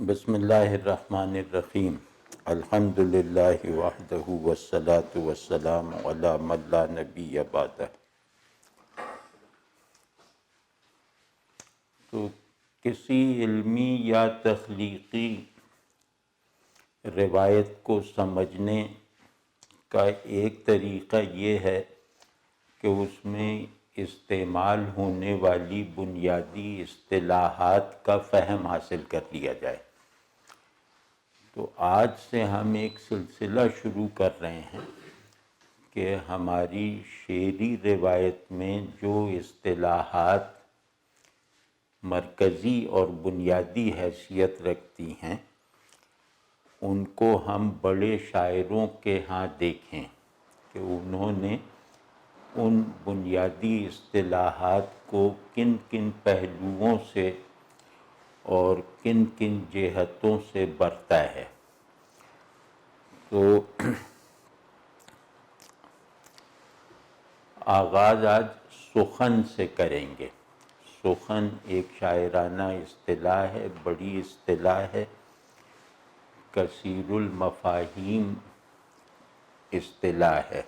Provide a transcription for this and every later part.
بسم اللہ الرحمن الرحیم الحمد للہ وحدہ والصلاة والسلام علی من لا نبی بعدہ۔ تو کسی علمی یا تخلیقی روایت کو سمجھنے کا ایک طریقہ یہ ہے کہ اس میں استعمال ہونے والی بنیادی اصطلاحات کا فہم حاصل کر لیا جائے۔ تو آج سے ہم ایک سلسلہ شروع کر رہے ہیں کہ ہماری شعری روایت میں جو اصطلاحات مرکزی اور بنیادی حیثیت رکھتی ہیں ان کو ہم بڑے شاعروں کے ہاں دیکھیں کہ انہوں نے ان بنیادی اصطلاحات کو کن کن پہلوؤں سے اور کن کن جہتوں سے برتا ہے۔ تو آغاز آج سخن سے کریں گے۔ سخن ایک شاعرانہ اصطلاح ہے، بڑی اصطلاح ہے، کثیر المفاہیم اصطلاح ہے۔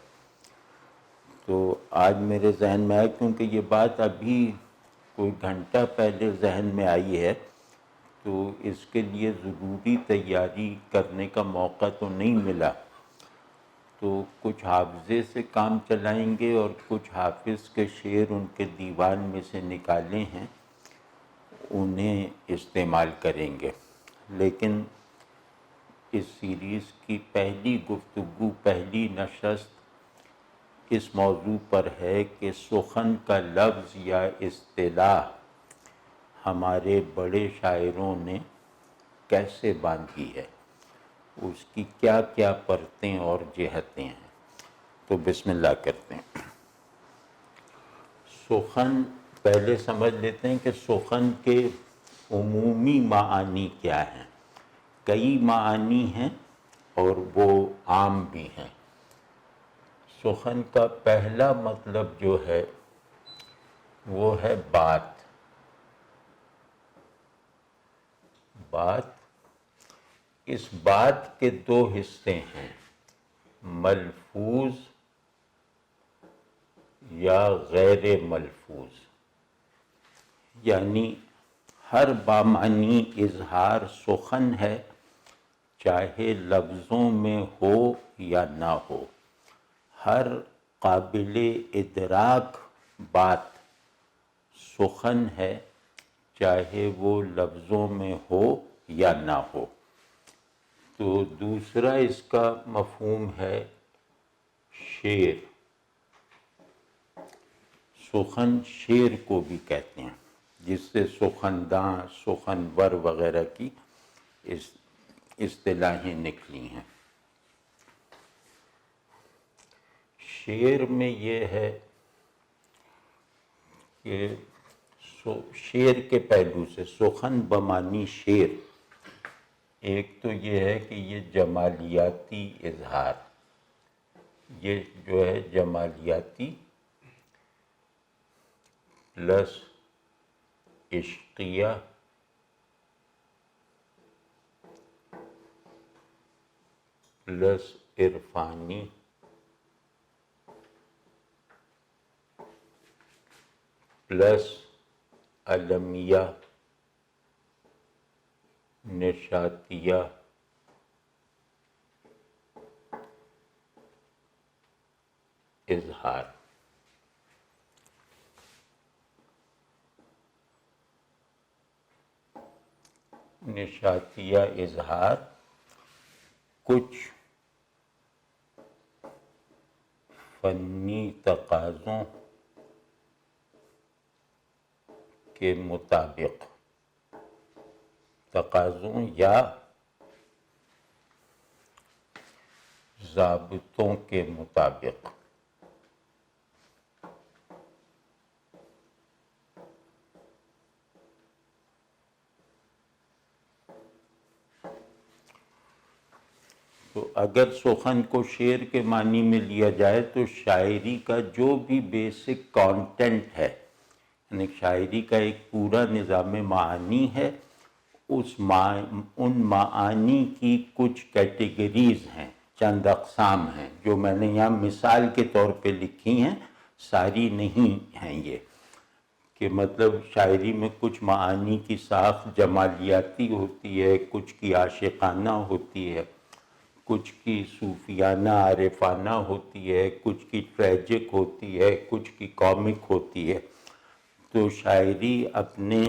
تو آج میرے ذہن میں آیا کیونکہ یہ بات ابھی کوئی گھنٹہ پہلے ذہن میں آئی ہے، تو اس کے لیے ضروری تیاری کرنے کا موقع تو نہیں ملا، تو کچھ حافظے سے کام چلائیں گے اور کچھ حافظ کے شعر ان کے دیوان میں سے نکالے ہیں انہیں استعمال کریں گے۔ لیکن اس سیریز کی پہلی گفتگو، پہلی نشست اس موضوع پر ہے کہ سخن کا لفظ یا اصطلاح ہمارے بڑے شاعروں نے کیسے باندھی ہے، اس کی کیا کیا پرتیں اور جہتیں ہیں۔ تو بسم اللہ کرتے ہیں۔ سخن پہلے سمجھ لیتے ہیں کہ سخن کے عمومی معانی کیا ہیں۔ کئی معانی ہیں اور وہ عام بھی ہیں۔ سخن کا پہلا مطلب جو ہے وہ ہے بات۔ بات، اس بات کے دو حصے ہیں، ملفوظ یا غیر ملفوظ، یعنی ہر بامعنی اظہار سخن ہے، چاہے لفظوں میں ہو یا نہ ہو۔ ہر قابل ادراک بات سخن ہے، چاہے وہ لفظوں میں ہو یا نہ ہو۔ تو دوسرا اس کا مفہوم ہے شعر۔ سخن شعر کو بھی کہتے ہیں، جس سے سخنداں، سخنور وغیرہ کی اصطلاحیں نکلی ہیں۔ شعر میں یہ ہے کہ شعر کے پہلو سے سخن بمعنی شعر، ایک تو یہ ہے کہ یہ جمالیاتی اظہار، یہ جو ہے جمالیاتی پلس عشقیہ پلس عرفانی پلس علمیہ نشاتیہ اظہار۔ نشاتیہ اظہار کچھ فنی تقاضوں کے مطابق، تقاضوں یا ضابطوں کے مطابق تو اگر سخن کو شعر کے معنی میں لیا جائے تو شاعری کا جو بھی بیسک کانٹینٹ ہے، یعنی شاعری کا ایک پورا نظام معانی ہے، ان معانی کی کچھ کیٹیگریز ہیں، چند اقسام ہیں جو میں نے یہاں مثال کے طور پہ لکھی ہیں، ساری نہیں ہیں یہ، کہ مطلب شاعری میں کچھ معانی کی ساخت جمالیاتی ہوتی ہے، کچھ کی عاشقانہ ہوتی ہے، کچھ کی صوفیانہ عارفانہ ہوتی ہے، کچھ کی ٹریجک ہوتی ہے، کچھ کی کامک ہوتی ہے۔ تو شاعری اپنے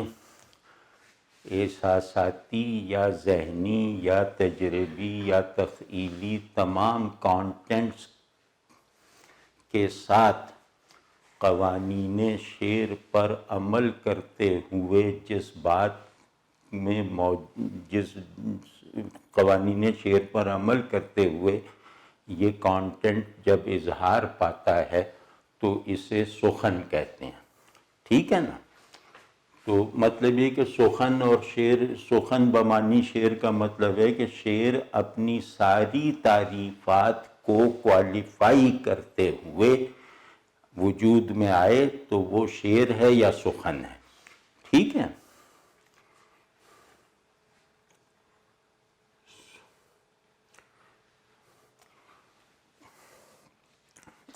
احساساتی یا ذہنی یا تجربی یا تخیلی تمام کانٹینٹس کے ساتھ قوانین شعر پر عمل کرتے ہوئے جس قوانین شعر پر عمل کرتے ہوئے یہ کانٹینٹ جب اظہار پاتا ہے تو اسے سخن کہتے ہیں، ٹھیک ہے نا؟ تو مطلب یہ کہ سخن اور شعر، سخن بمانی شعر کا مطلب ہے کہ شعر اپنی ساری تعریفات کو کوالیفائی کرتے ہوئے وجود میں آئے تو وہ شعر ہے یا سخن ہے، ٹھیک ہے؟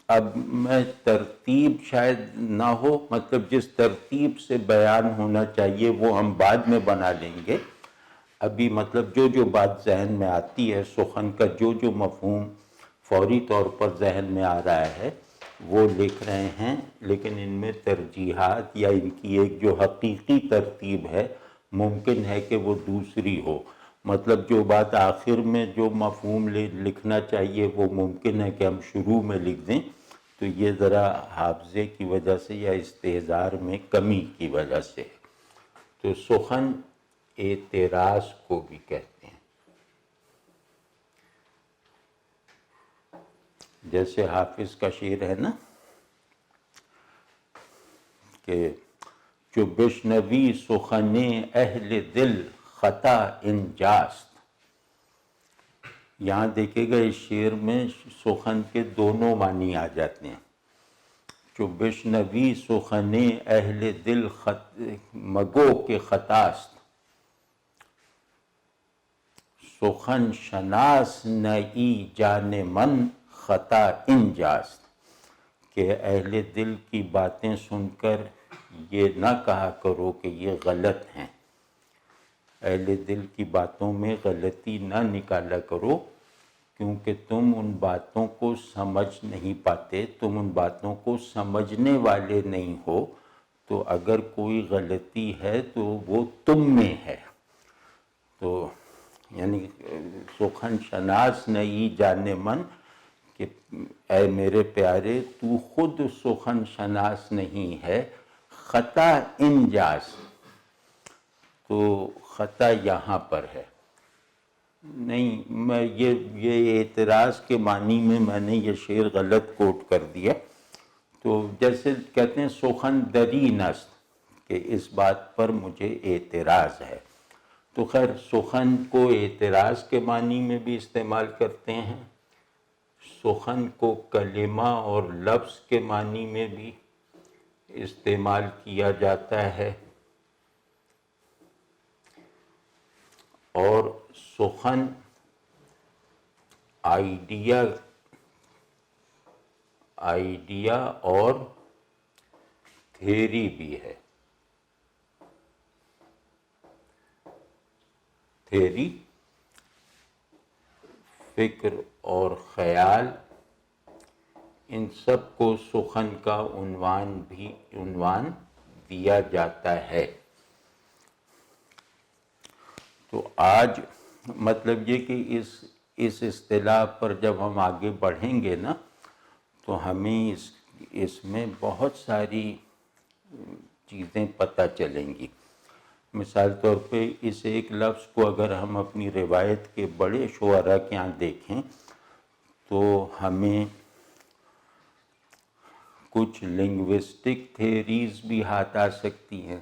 اب میں ترتیب شاید نہ ہو، مطلب جس ترتیب سے بیان ہونا چاہیے وہ ہم بعد میں بنا لیں گے، ابھی مطلب جو بات ذہن میں آتی ہے، سخن کا جو مفہوم فوری طور پر ذہن میں آ رہا ہے وہ لکھ رہے ہیں، لیکن ان میں ترجیحات یا ان کی ایک جو حقیقی ترتیب ہے ممکن ہے کہ وہ دوسری ہو، مطلب جو بات آخر میں جو مفہوم لکھنا چاہیے وہ ممکن ہے کہ ہم شروع میں لکھ دیں، تو یہ ذرا حافظے کی وجہ سے یا استحضار میں کمی کی وجہ سے۔ تو سخن اعتراض کو بھی کہتے ہیں، جیسے حافظ کا شعر ہے نا کہ جو بشنوی سخن اہل دل خطا انجاست۔ یہاں دیکھے گا اس شعر میں سخن کے دونوں معنی آ جاتے ہیں، جو بشنوی سخن اہل دل مگو کے خطاست، سخن شناس نئی جان من خطا انجاست، کہ اہل دل کی باتیں سن کر یہ نہ کہا کرو کہ یہ غلط ہیں، اہل دل کی باتوں میں غلطی نہ نکالا کرو، کیونکہ تم ان باتوں کو سمجھ نہیں پاتے، تم ان باتوں کو سمجھنے والے نہیں ہو، تو اگر کوئی غلطی ہے تو وہ تم میں ہے۔ تو یعنی سخن شناس نئی جان من، کہ اے میرے پیارے تو خود سخن شناس نہیں ہے، خطا انجاز، تو خطا یہاں پر ہے نہیں، میں یہ اعتراض کے معنی میں نے یہ شعر غلط کوٹ کر دیا، تو جیسے کہتے ہیں سخن دری نست، کہ اس بات پر مجھے اعتراض ہے، تو خیر سخن کو اعتراض کے معنی میں بھی استعمال کرتے ہیں، سخن کو کلمہ اور لفظ کے معنی میں بھی استعمال کیا جاتا ہے، اور سخن آئیڈیا اور تھیری بھی ہے، تھیری فکر اور خیال، ان سب کو سخن کا عنوان دیا جاتا ہے۔ تو آج مطلب یہ کہ اس اصطلاح پر جب ہم آگے بڑھیں گے نا تو ہمیں اس میں بہت ساری چیزیں پتہ چلیں گی۔ مثال طور پہ اس ایک لفظ کو اگر ہم اپنی روایت کے بڑے شعراء کے یہاں دیکھیں تو ہمیں کچھ لنگوسٹک تھیریز بھی ہاتھ آ سکتی ہیں،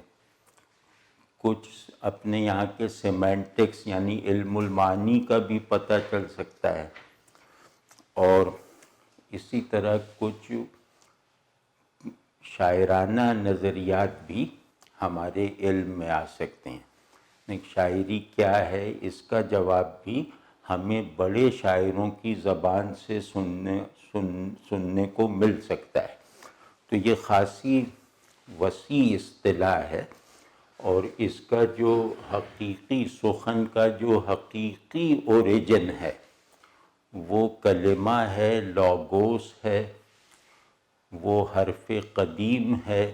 کچھ اپنے یہاں کے سیمینٹکس یعنی علم المعانی کا بھی پتہ چل سکتا ہے، اور اسی طرح کچھ شاعرانہ نظریات بھی ہمارے علم میں آ سکتے ہیں۔ شاعری کیا ہے اس کا جواب بھی ہمیں بڑے شاعروں کی زبان سے سننے کو مل سکتا ہے۔ تو یہ خاصی وسیع اصطلاح ہے، اور اس کا جو حقیقی سخن کا جو حقیقی اوریجن ہے وہ کلمہ ہے، لوگوس ہے، وہ حرف قدیم ہے،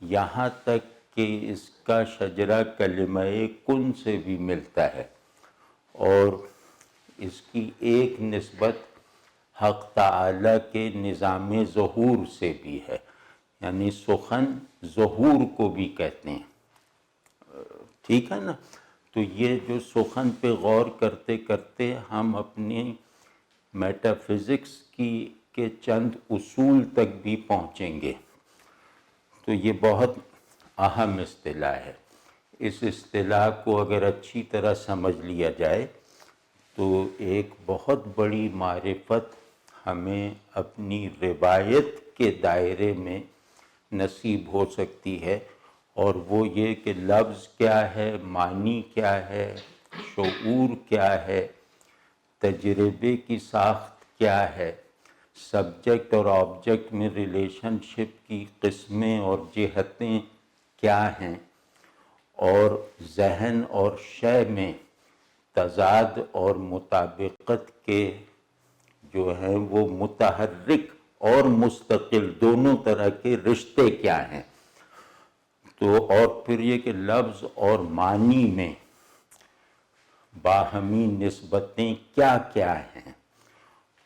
یہاں تک کہ اس کا شجرہ کلمہ کن سے بھی ملتا ہے، اور اس کی ایک نسبت حق تعالی کے نظام ظہور سے بھی ہے، یعنی سخن ظہور کو بھی کہتے ہیں، ٹھیک ہے نا۔ تو یہ جو سخن پہ غور کرتے کرتے ہم اپنے میٹا فزکس کے چند اصول تک بھی پہنچیں گے۔ تو یہ بہت اہم اصطلاح ہے، اس اصطلاح کو اگر اچھی طرح سمجھ لیا جائے تو ایک بہت بڑی معرفت ہمیں اپنی روایت کے دائرے میں نصیب ہو سکتی ہے، اور وہ یہ کہ لفظ کیا ہے، معنی کیا ہے، شعور کیا ہے، تجربے کی ساخت کیا ہے، سبجیکٹ اور آبجیکٹ میں ریلیشن شپ کی قسمیں اور جہتیں کیا ہیں، اور ذہن اور شے میں تضاد اور مطابقت کے جو ہیں وہ متحرک اور مستقل دونوں طرح کے رشتے کیا ہیں، تو اور پھر یہ کہ لفظ اور معنی میں باہمی نسبتیں کیا کیا ہیں،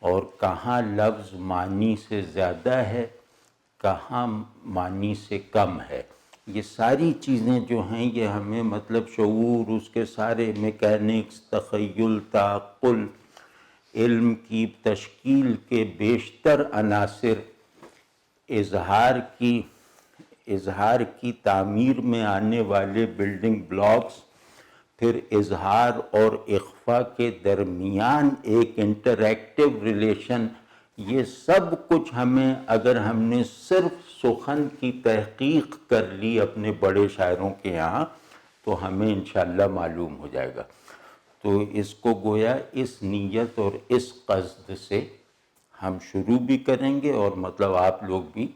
اور کہاں لفظ معنی سے زیادہ ہے، کہاں معنی سے کم ہے، یہ ساری چیزیں جو ہیں یہ ہمیں مطلب شعور، اس کے سارے میکینکس، تخیل، تعقل، علم کی تشکیل کے بیشتر عناصر، اظہار کی تعمیر میں آنے والے بلڈنگ بلاکس، پھر اظہار اور اخفاء کے درمیان ایک انٹریکٹیو ریلیشن، یہ سب کچھ ہمیں اگر ہم نے صرف سخن کی تحقیق کر لی اپنے بڑے شاعروں کے یہاں تو ہمیں انشاءاللہ معلوم ہو جائے گا۔ تو اس کو گویا اس نیت اور اس قصد سے ہم شروع بھی کریں گے، اور مطلب آپ لوگ بھی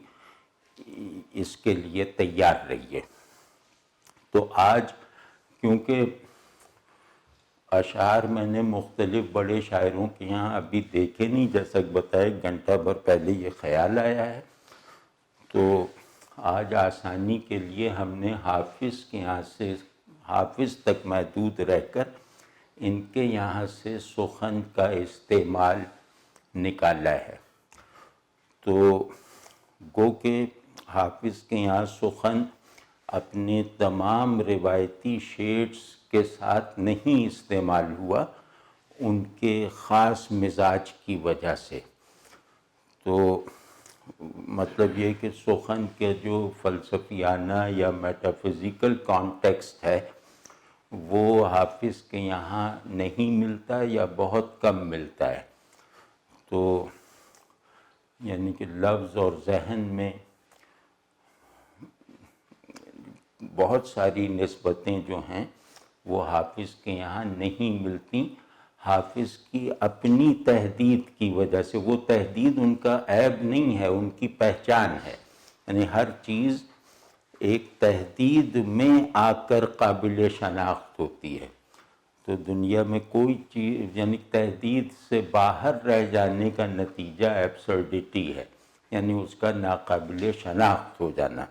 اس کے لیے تیار رہیے۔ تو آج کیونکہ اشعار میں نے مختلف بڑے شاعروں کے یہاں ابھی دیکھے نہیں، جیسا کہ بتایا گھنٹہ بھر پہلے یہ خیال آیا ہے، تو آج آسانی کے لیے ہم نے حافظ کے یہاں سے، حافظ تک محدود رہ کر ان کے یہاں سے سخن کا استعمال نکالا ہے۔ تو گو کہ حافظ کے یہاں سخن اپنے تمام روایتی شیڈز کے ساتھ نہیں استعمال ہوا، ان کے خاص مزاج کی وجہ سے۔ تو مطلب یہ کہ سخن کے جو فلسفیانہ یا میٹافزیکل کانٹیکسٹ ہے وہ حافظ کے یہاں نہیں ملتا یا بہت کم ملتا ہے، تو یعنی کہ لفظ اور ذہن میں بہت ساری نسبتیں جو ہیں وہ حافظ کے یہاں نہیں ملتی، حافظ کی اپنی تحدید کی وجہ سے۔ وہ تحدید ان کا عیب نہیں ہے، ان کی پہچان ہے، یعنی ہر چیز ایک تحدید میں آ کر قابل شناخت ہوتی ہے۔ تو دنیا میں کوئی چیز یعنی تحدید سے باہر رہ جانے کا نتیجہ ایبسرڈیٹی ہے، یعنی اس کا ناقابل شناخت ہو جانا۔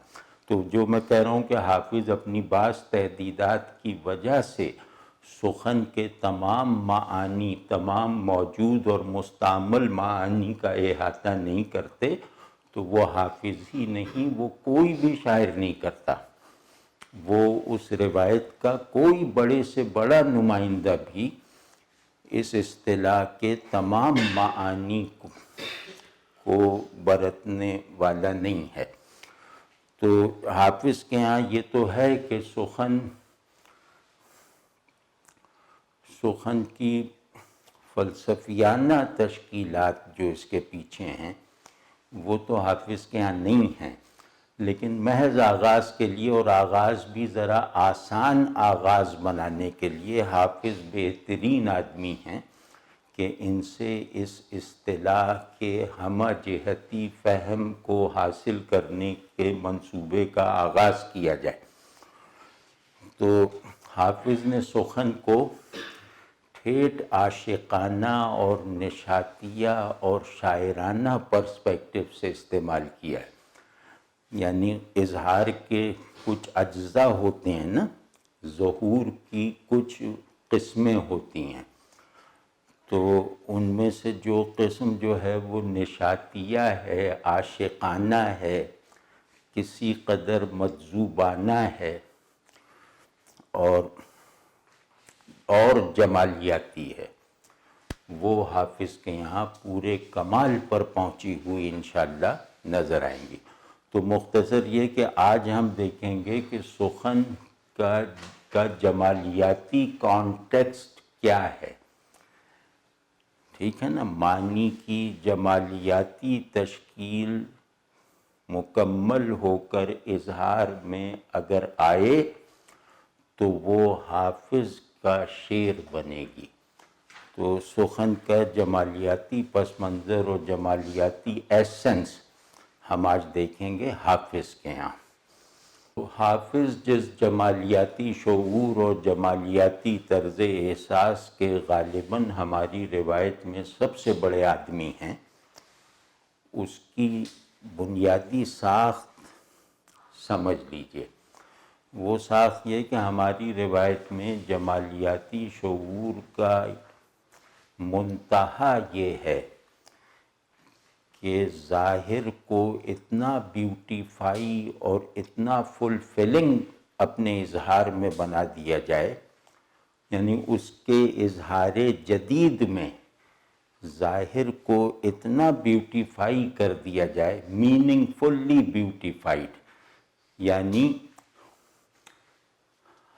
تو جو میں کہہ رہا ہوں کہ حافظ اپنی بعض تحدیدات کی وجہ سے سخن کے تمام معانی، تمام موجود اور مستعمل معانی کا احاطہ نہیں کرتے، تو وہ حافظ ہی نہیں، وہ کوئی بھی شاعر نہیں کرتا، وہ اس روایت کا کوئی بڑے سے بڑا نمائندہ بھی اس اصطلاح کے تمام معانی کو برتنے والا نہیں ہے۔ تو حافظ کے ہاں یہ تو ہے کہ سخن کی فلسفیانہ تشکیلات جو اس کے پیچھے ہیں وہ تو حافظ کے ہاں نہیں ہیں، لیکن محض آغاز کے لیے، اور آغاز بھی ذرا آسان آغاز بنانے کے لیے، حافظ بہترین آدمی ہیں کہ ان سے اس اصطلاح کے ہمہ جہتی فہم کو حاصل کرنے کے منصوبے کا آغاز کیا جائے۔ تو حافظ نے سخن کو ٹھیٹ عاشقانہ اور نشاتیہ اور شاعرانہ پرسپیکٹو سے استعمال کیا ہے۔ یعنی اظہار کے کچھ اجزاء ہوتے ہیں نا، ظہور کی کچھ قسمیں ہوتی ہیں، تو ان میں سے جو قسم جو ہے وہ نشاتیہ ہے، عاشقانہ ہے، کسی قدر مجذوبانہ ہے، اور جمالیاتی ہے، وہ حافظ کے یہاں پورے کمال پر پہنچی ہوئی انشاءاللہ نظر آئیں گی۔ تو مختصر یہ کہ آج ہم دیکھیں گے کہ سخن کا جمالیاتی کانٹیکسٹ کیا ہے، ٹھیک ہے نا۔ معنی کی جمالیاتی تشکیل مکمل ہو کر اظہار میں اگر آئے تو وہ حافظ کا شعر بنے گی۔ تو سخن کا جمالیاتی پس منظر اور جمالیاتی ایسنس ہم آج دیکھیں گے حافظ کے ہاں۔ تو حافظ جس جمالیاتی شعور اور جمالیاتی طرز احساس کے غالباً ہماری روایت میں سب سے بڑے آدمی ہیں، اس کی بنیادی ساخت سمجھ لیجئے۔ وہ ساخت یہ کہ ہماری روایت میں جمالیاتی شعور کا منتہا یہ ہے کہ ظاہر کو اتنا بیوٹیفائی اور اتنا فلفلنگ اپنے اظہار میں بنا دیا جائے، یعنی اس کے اظہار جدید میں ظاہر کو اتنا بیوٹیفائی کر دیا جائے، میننگ فلی بیوٹیفائڈ، یعنی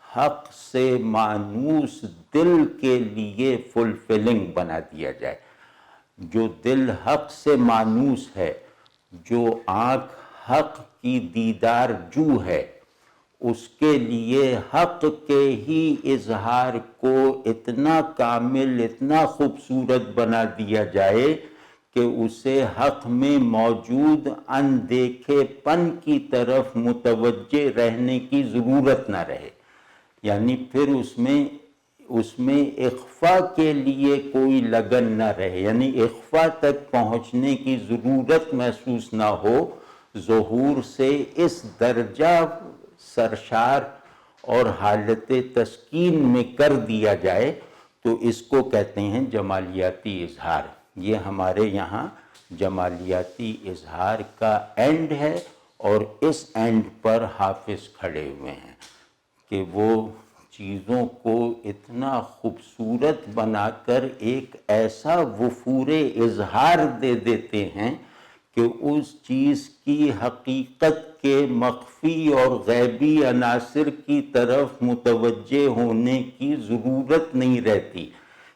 حق سے مانوس دل کے لیے فلفلنگ بنا دیا جائے۔ جو دل حق سے مانوس ہے، جو آنکھ حق کی دیدار جو ہے، اس کے لیے حق کے ہی اظہار کو اتنا کامل، اتنا خوبصورت بنا دیا جائے کہ اسے حق میں موجود اندیکھے پن کی طرف متوجہ رہنے کی ضرورت نہ رہے، یعنی پھر اس میں اخفاء کے لیے کوئی لگن نہ رہے، یعنی اخفاء تک پہنچنے کی ضرورت محسوس نہ ہو، ظہور سے اس درجہ سرشار اور حالت تسکین میں کر دیا جائے، تو اس کو کہتے ہیں جمالیاتی اظہار۔ یہ ہمارے یہاں جمالیاتی اظہار کا اینڈ ہے، اور اس اینڈ پر حافظ کھڑے ہوئے ہیں کہ وہ چیزوں کو اتنا خوبصورت بنا کر ایک ایسا وفور اظہار دے دیتے ہیں کہ اس چیز کی حقیقت کے مخفی اور غیبی عناصر کی طرف متوجہ ہونے کی ضرورت نہیں رہتی،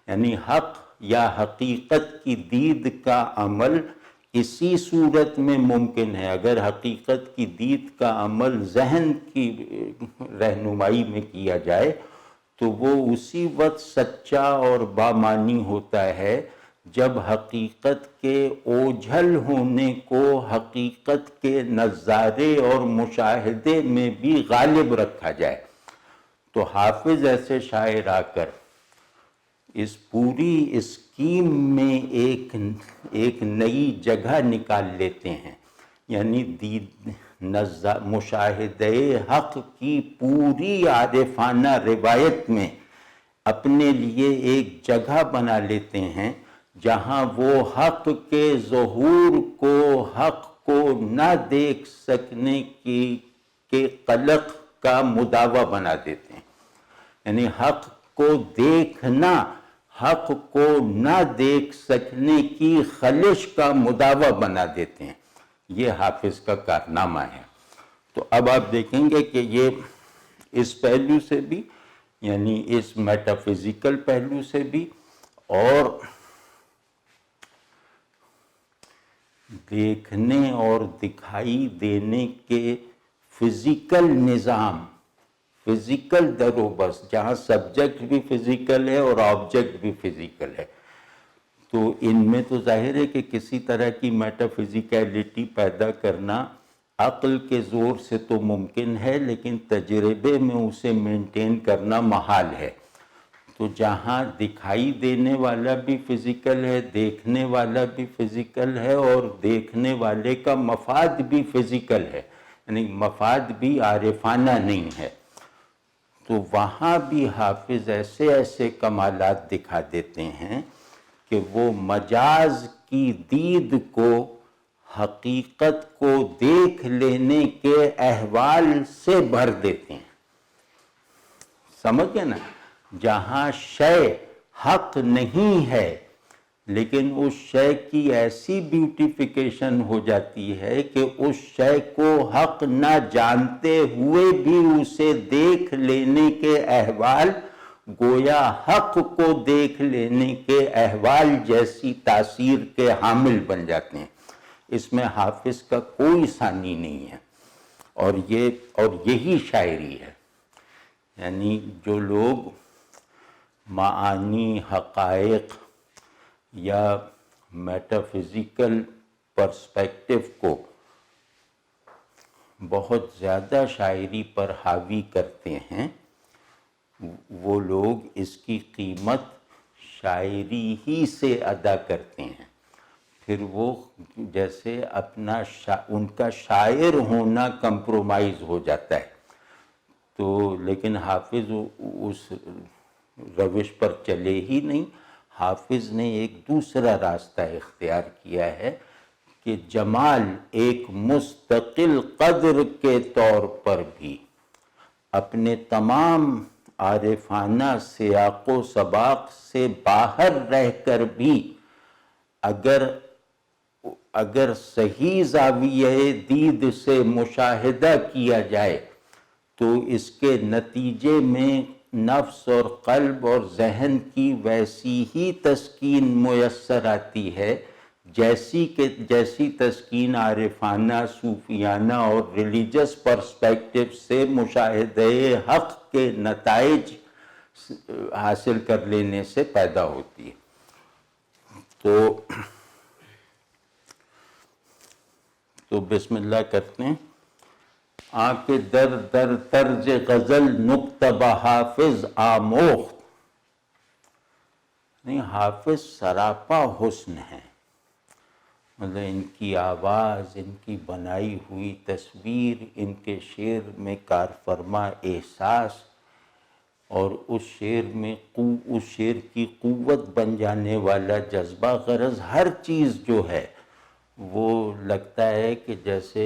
یعنی حق یا حقیقت کی دید کا عمل اسی صورت میں ممکن ہے۔ اگر حقیقت کی دید کا عمل ذہن کی رہنمائی میں کیا جائے تو وہ اسی وقت سچا اور بامعنی ہوتا ہے جب حقیقت کے اوجھل ہونے کو حقیقت کے نظارے اور مشاہدے میں بھی غالب رکھا جائے۔ تو حافظ ایسے شاعر آ کر اس پوری اسکیم میں ایک نئی جگہ نکال لیتے ہیں، یعنی مشاہدہ حق کی پوری عارفانہ روایت میں اپنے لیے ایک جگہ بنا لیتے ہیں جہاں وہ حق کے ظہور کو، حق کو نہ دیکھ سکنے کے قلق کا مداوع بنا دیتے ہیں، یعنی حق کو دیکھنا، حق کو نہ دیکھ سکنے کی خلش کا مداوع بنا دیتے ہیں۔ یہ حافظ کا کارنامہ ہے۔ تو اب آپ دیکھیں گے کہ یہ اس پہلو سے بھی، یعنی اس میٹافزیکل پہلو سے بھی، اور دیکھنے اور دکھائی دینے کے فزیکل نظام، فزیکل در و بس، جہاں سبجیکٹ بھی فزیکل ہے اور آبجیکٹ بھی فزیکل ہے، تو ان میں تو ظاہر ہے کہ کسی طرح کی میٹا فزیکیلٹی پیدا کرنا عقل کے زور سے تو ممکن ہے، لیکن تجربے میں اسے مینٹین کرنا محال ہے۔ تو جہاں دکھائی دینے والا بھی فزیکل ہے، دیکھنے والا بھی فزیکل ہے، اور دیکھنے والے کا مفاد بھی فزیکل ہے، یعنی مفاد بھی عارفانہ نہیں ہے، تو وہاں بھی حافظ ایسے ایسے کمالات دکھا دیتے ہیں کہ وہ مجاز کی دید کو حقیقت کو دیکھ لینے کے احوال سے بھر دیتے ہیں۔ سمجھ گئے نا؟ جہاں شے حق نہیں ہے لیکن اس شے کی ایسی بیوٹیفیکیشن ہو جاتی ہے کہ اس شے کو حق نہ جانتے ہوئے بھی اسے دیکھ لینے کے احوال گویا حق کو دیکھ لینے کے احوال جیسی تاثیر کے حامل بن جاتے ہیں۔ اس میں حافظ کا کوئی ثانی نہیں ہے، اور یہی شاعری ہے۔ یعنی جو لوگ معانی، حقائق یا میٹا فزیکل پرسپیکٹو کو بہت زیادہ شاعری پر حاوی کرتے ہیں، وہ لوگ اس کی قیمت شاعری ہی سے ادا کرتے ہیں۔ پھر وہ جیسے ان کا شاعر ہونا کمپرومائز ہو جاتا ہے، تو لیکن حافظ اس روش پر چلے ہی نہیں۔ حافظ نے ایک دوسرا راستہ اختیار کیا ہے کہ جمال ایک مستقل قدر کے طور پر بھی اپنے تمام عارفانہ سیاق و سباق سے باہر رہ کر بھی اگر صحیح زاویہ دید سے مشاہدہ کیا جائے تو اس کے نتیجے میں نفس اور قلب اور ذہن کی ویسی ہی تسکین میسر آتی ہے جیسی تسکین عارفانہ، صوفیانہ اور ریلیجس پرسپیکٹو سے مشاہدہ حق کے نتائج حاصل کر لینے سے پیدا ہوتی ہے۔ تو بسم اللہ کرتے ہیں۔ آنکھ در در طرز غزل نکتہ بحافظ آموخت، نہیں، حافظ سراپا حسن ہے، مطلب ان کی آواز، ان کی بنائی ہوئی تصویر، ان کے شعر میں کارفرما احساس، اور اس شعر کی قوت بن جانے والا جذبہ، غرض ہر چیز جو ہے وہ لگتا ہے کہ جیسے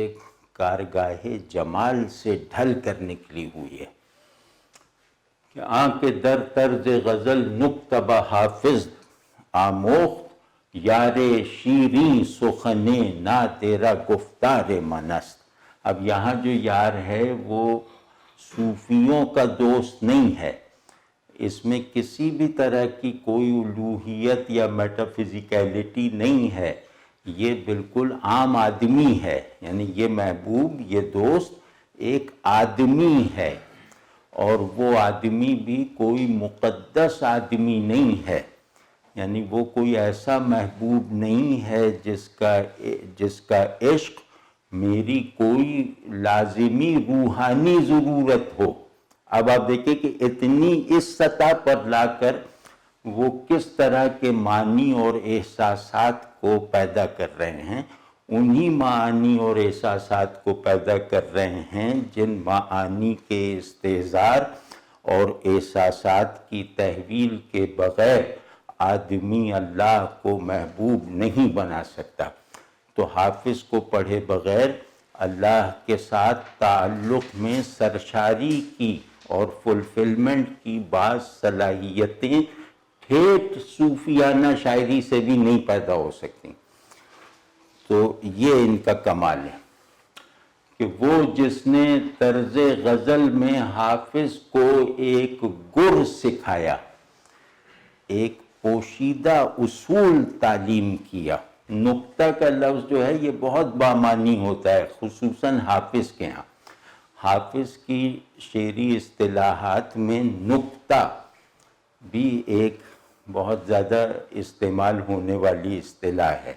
کارگاہ جمال سے ڈھل کر نکلی ہوئی ہے۔ کہ آنکھ در طرز غزل نکتہ بحافظ آموخت، یار شیریں سخن نا تیرا گفتار منست۔ اب یہاں جو یار ہے وہ صوفیوں کا دوست نہیں ہے، اس میں کسی بھی طرح کی کوئی الوہیت یا میٹا فزیکیلٹی نہیں ہے، یہ بالکل عام آدمی ہے، یعنی یہ محبوب، یہ دوست ایک آدمی ہے، اور وہ آدمی بھی کوئی مقدس آدمی نہیں ہے، یعنی وہ کوئی ایسا محبوب نہیں ہے جس کا عشق میری کوئی لازمی روحانی ضرورت ہو۔ اب آپ دیکھیں کہ اتنی اس سطح پر لا کر وہ کس طرح کے معنی اور احساسات کو پیدا کر رہے ہیں، انہی معانی اور احساسات کو پیدا کر رہے ہیں جن معانی کے استحضار اور احساسات کی تحویل کے بغیر آدمی اللہ کو محبوب نہیں بنا سکتا۔ تو حافظ کو پڑھے بغیر اللہ کے ساتھ تعلق میں سرشاری کی اور فلفلمنٹ کی بعض صلاحیتیں ٹھیٹ صوفیانہ شاعری سے بھی نہیں پیدا ہو سکتی۔ تو یہ ان کا کمال ہے کہ وہ جس نے طرز غزل میں حافظ کو ایک گر سکھایا، ایک پوشیدہ اصول تعلیم کیا، نقطہ کا لفظ جو ہے یہ بہت بامانی ہوتا ہے، خصوصاً حافظ کے ہاں۔ حافظ کی شعری اصطلاحات میں نقطہ بھی ایک بہت زیادہ استعمال ہونے والی اصطلاح ہے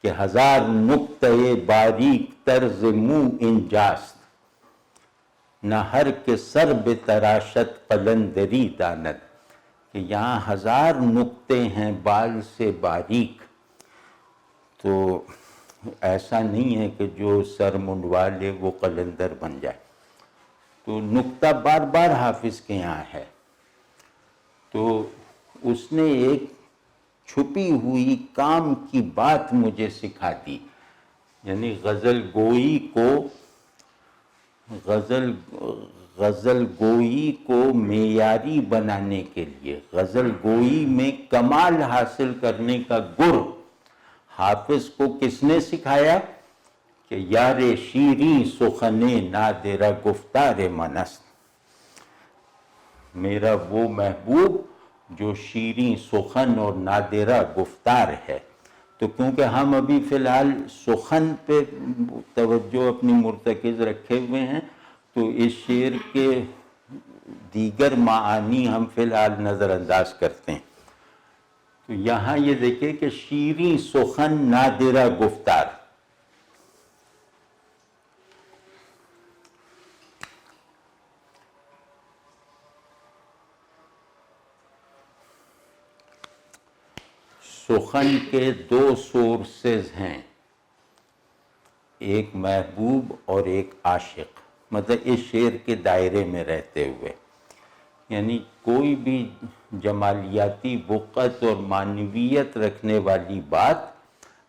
کہ 1000 نقطۂ باریک طرز منہ انجاست، نہ ہر کے سر بے تراشت قلندری داند، کہ یہاں 1000 نقطے ہیں بال سے باریک، تو ایسا نہیں ہے کہ جو سر منڈوا لے وہ قلندر بن جائے۔ تو نقطہ بار بار حافظ کے یہاں ہے، تو اس نے ایک چھپی ہوئی کام کی بات مجھے سکھا دی، یعنی غزل گوئی کو معیاری بنانے کے لیے، غزل گوئی میں کمال حاصل کرنے کا گر حافظ کو کس نے سکھایا؟ کہ یار شیریں سخن نادرہ گفتار من است، میرا وہ محبوب جو شیریں سخن اور نادرہ گفتار ہے۔ تو کیونکہ ہم ابھی فی الحال سخن پہ توجہ اپنی مرتکز رکھے ہوئے ہیں، تو اس شعر کے دیگر معانی ہم فی الحال نظر انداز کرتے ہیں۔ تو یہاں یہ دیکھیں کہ شیریں سخن نادرہ گفتار، سخن کے 2 سورسز ہیں، ایک محبوب اور ایک عاشق، مطلب اس شعر کے دائرے میں رہتے ہوئے، یعنی کوئی بھی جمالیاتی وقت اور معنویت رکھنے والی بات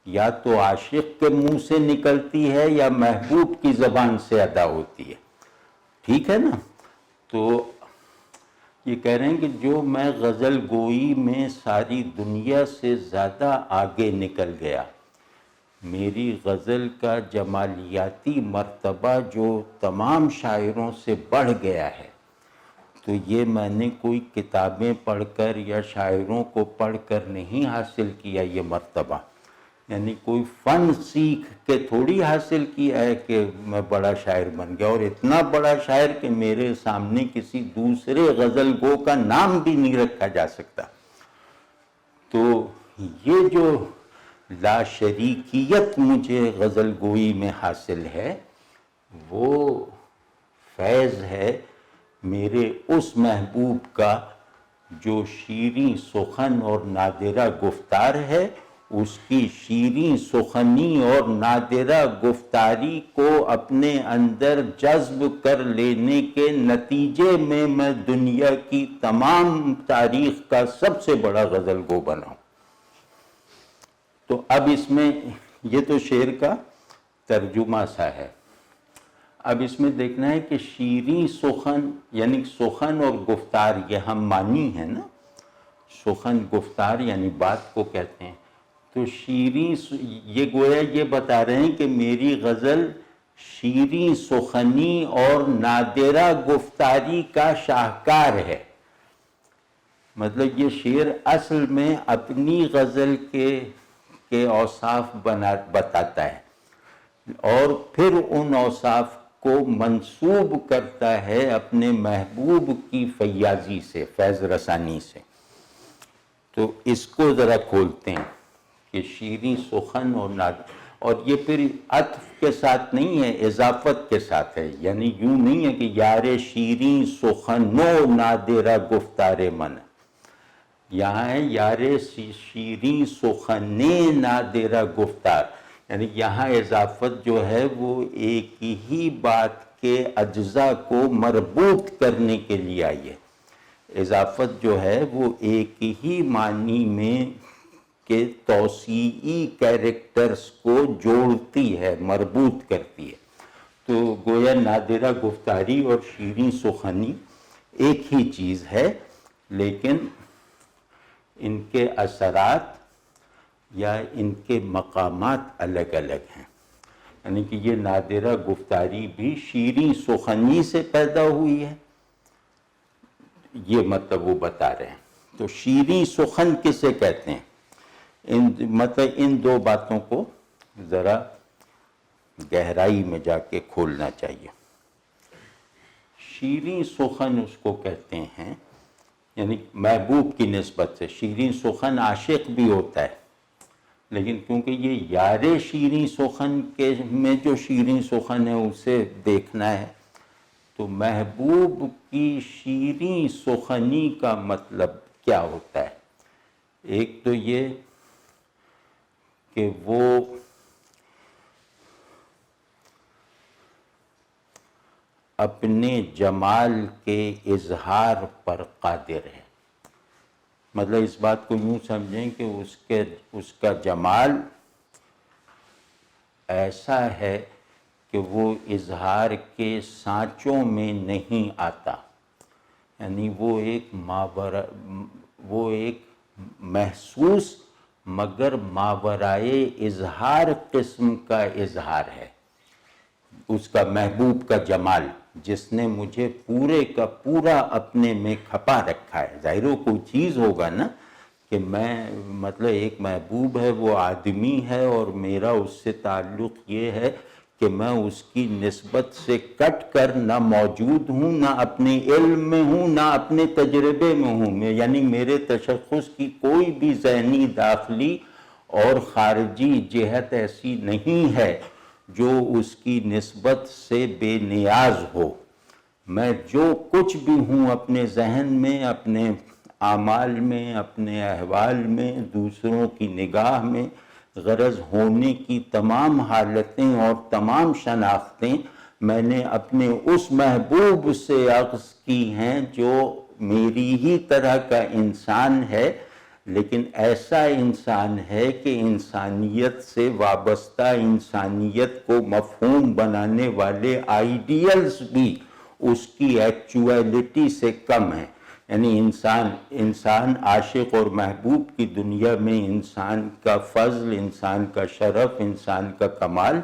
یا تو عاشق کے منہ سے نکلتی ہے یا محبوب کی زبان سے ادا ہوتی ہے، ٹھیک ہے نا؟ تو یہ کہہ رہے ہیں کہ جو میں غزل گوئی میں ساری دنیا سے زیادہ آگے نکل گیا، میری غزل کا جمالیاتی مرتبہ جو تمام شاعروں سے بڑھ گیا ہے، تو یہ میں نے کوئی کتابیں پڑھ کر یا شاعروں کو پڑھ کر نہیں حاصل کیا یہ مرتبہ، یعنی کوئی فن سیکھ کے تھوڑی حاصل کیا ہے کہ میں بڑا شاعر بن گیا، اور اتنا بڑا شاعر کہ میرے سامنے کسی دوسرے غزل گو کا نام بھی نہیں رکھا جا سکتا۔ تو یہ جو لاشریکیت مجھے غزل گوئی میں حاصل ہے، وہ فیض ہے میرے اس محبوب کا جو شیریں سخن اور نادرہ گفتار ہے۔ اس کی شیریں سخنی اور نادرہ گفتاری کو اپنے اندر جذب کر لینے کے نتیجے میں میں دنیا کی تمام تاریخ کا سب سے بڑا غزل گو بنا ہوں۔ تو اب اس میں یہ تو شعر کا ترجمہ سا ہے، اب اس میں دیکھنا ہے کہ شیریں سخن یعنی سخن اور گفتار، یہ ہم معنی ہے نا، سخن گفتار یعنی بات کو کہتے ہیں، تو شیریں یہ گویا یہ بتا رہے ہیں کہ میری غزل شیریں سخنی اور نادرہ گفتاری کا شاہکار ہے۔ مطلب یہ شعر اصل میں اپنی غزل کے اوصاف بتاتا ہے، اور پھر ان اوصاف کو منسوب کرتا ہے اپنے محبوب کی فیاضی سے، فیض رسانی سے۔ تو اس کو ذرا کھولتے ہیں کہ شیریں سخن اور یہ پھر عطف کے ساتھ نہیں ہے، اضافت کے ساتھ ہے، یعنی یوں نہیں ہے کہ یار شیریں سخنو نادرہ گفتار من، یہاں ہے یار شیریں سخنے نادرہ گفتار، یعنی یہاں اضافت جو ہے وہ ایک ہی بات کے اجزاء کو مربوط کرنے کے لیے آئی ہے۔ اضافت جو ہے وہ ایک ہی معنی میں کے توسیعی کیریکٹرز کو جوڑتی ہے، مربوط کرتی ہے۔ تو گویا نادرہ گفتاری اور شیریں سخنی ایک ہی چیز ہے، لیکن ان کے اثرات یا ان کے مقامات الگ الگ ہیں، یعنی کہ یہ نادرہ گفتاری بھی شیریں سخنی سے پیدا ہوئی ہے، یہ مطلب وہ بتا رہے ہیں۔ تو شیریں سخن کسے کہتے ہیں؟ مطلب ان دو باتوں کو ذرا گہرائی میں جا کے کھولنا چاہیے۔ شیریں سخن اس کو کہتے ہیں، یعنی محبوب کی نسبت سے۔ شیریں سخن عاشق بھی ہوتا ہے، لیکن کیونکہ یہ یار شیریں سخن کے میں جو شیریں سخن ہے اسے دیکھنا ہے، تو محبوب کی شیریں سخنی کا مطلب کیا ہوتا ہے؟ ایک تو یہ کہ وہ اپنے جمال کے اظہار پر قادر ہے۔ مطلب اس بات کو یوں سمجھیں کہ اس کا جمال ایسا ہے کہ وہ اظہار کے سانچوں میں نہیں آتا، یعنی وہ ایک محسوس مگر ماورائے اظہار قسم کا اظہار ہے اس کا محبوب کا جمال، جس نے مجھے پورے کا پورا اپنے میں کھپا رکھا ہے۔ ظاہر ہو کوئی چیز ہوگا نا کہ میں مطلب ایک محبوب ہے، وہ آدمی ہے، اور میرا اس سے تعلق یہ ہے کہ میں اس کی نسبت سے کٹ کر نہ موجود ہوں، نہ اپنے علم میں ہوں، نہ اپنے تجربے میں ہوں، یعنی میرے تشخص کی کوئی بھی ذہنی داخلی اور خارجی جہت ایسی نہیں ہے جو اس کی نسبت سے بے نیاز ہو۔ میں جو کچھ بھی ہوں اپنے ذہن میں، اپنے اعمال میں، اپنے احوال میں، دوسروں کی نگاہ میں، غرض ہونے کی تمام حالتیں اور تمام شناختیں میں نے اپنے اس محبوب سے اخذ کی ہیں جو میری ہی طرح کا انسان ہے، لیکن ایسا انسان ہے کہ انسانیت سے وابستہ، انسانیت کو مفہوم بنانے والے آئیڈیلز بھی اس کی ایکچویلٹی سے کم ہیں۔ یعنی انسان عاشق اور محبوب کی دنیا میں انسان کا فضل، انسان کا شرف، انسان کا کمال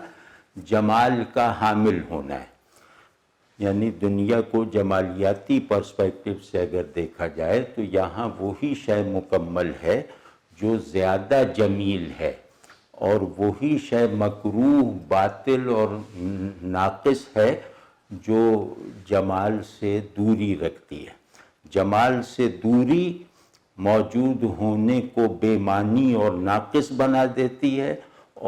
جمال کا حامل ہونا ہے۔ یعنی دنیا کو جمالیاتی پرسپیکٹو سے اگر دیکھا جائے تو یہاں وہی شے مکمل ہے جو زیادہ جمیل ہے، اور وہی شے مکروہ، باطل اور ناقص ہے جو جمال سے دوری رکھتی ہے۔ جمال سے دوری موجود ہونے کو بے معنی اور ناقص بنا دیتی ہے،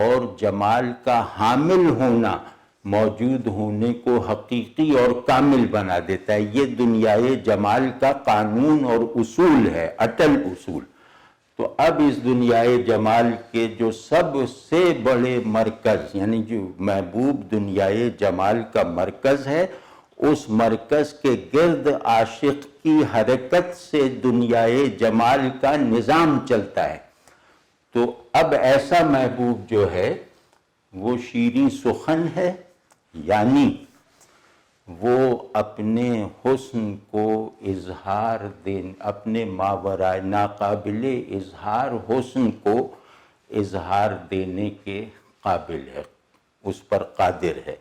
اور جمال کا حامل ہونا موجود ہونے کو حقیقی اور کامل بنا دیتا ہے۔ یہ دنیائے جمال کا قانون اور اصول ہے، اٹل اصول۔ تو اب اس دنیائے جمال کے جو سب سے بڑے مرکز، یعنی جو محبوب دنیائے جمال کا مرکز ہے، اس مرکز کے گرد عاشق کی حرکت سے دنیائے جمال کا نظام چلتا ہے۔ تو اب ایسا محبوب جو ہے وہ شیریں سخن ہے، یعنی وہ اپنے حسن کو اظہار اپنے ماورائے ناقابل اظہار حسن کو اظہار دینے کے قابل ہے، اس پر قادر ہے۔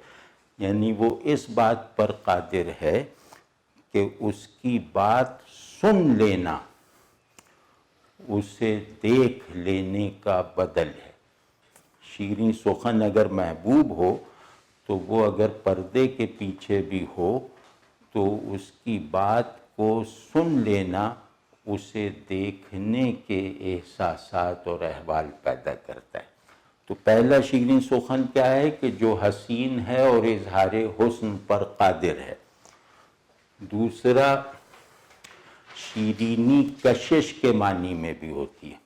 یعنی وہ اس بات پر قادر ہے کہ اس کی بات سن لینا اسے دیکھ لینے کا بدل ہے۔ شیریں سخن اگر محبوب ہو تو وہ اگر پردے کے پیچھے بھی ہو تو اس کی بات کو سن لینا اسے دیکھنے کے احساسات اور احوال پیدا کرتا ہے۔ تو پہلا شیریں سخن کیا ہے کہ جو حسین ہے اور اظہار حسن پر قادر ہے۔ دوسرا شیرینی کشش کے معنی میں بھی ہوتی ہے،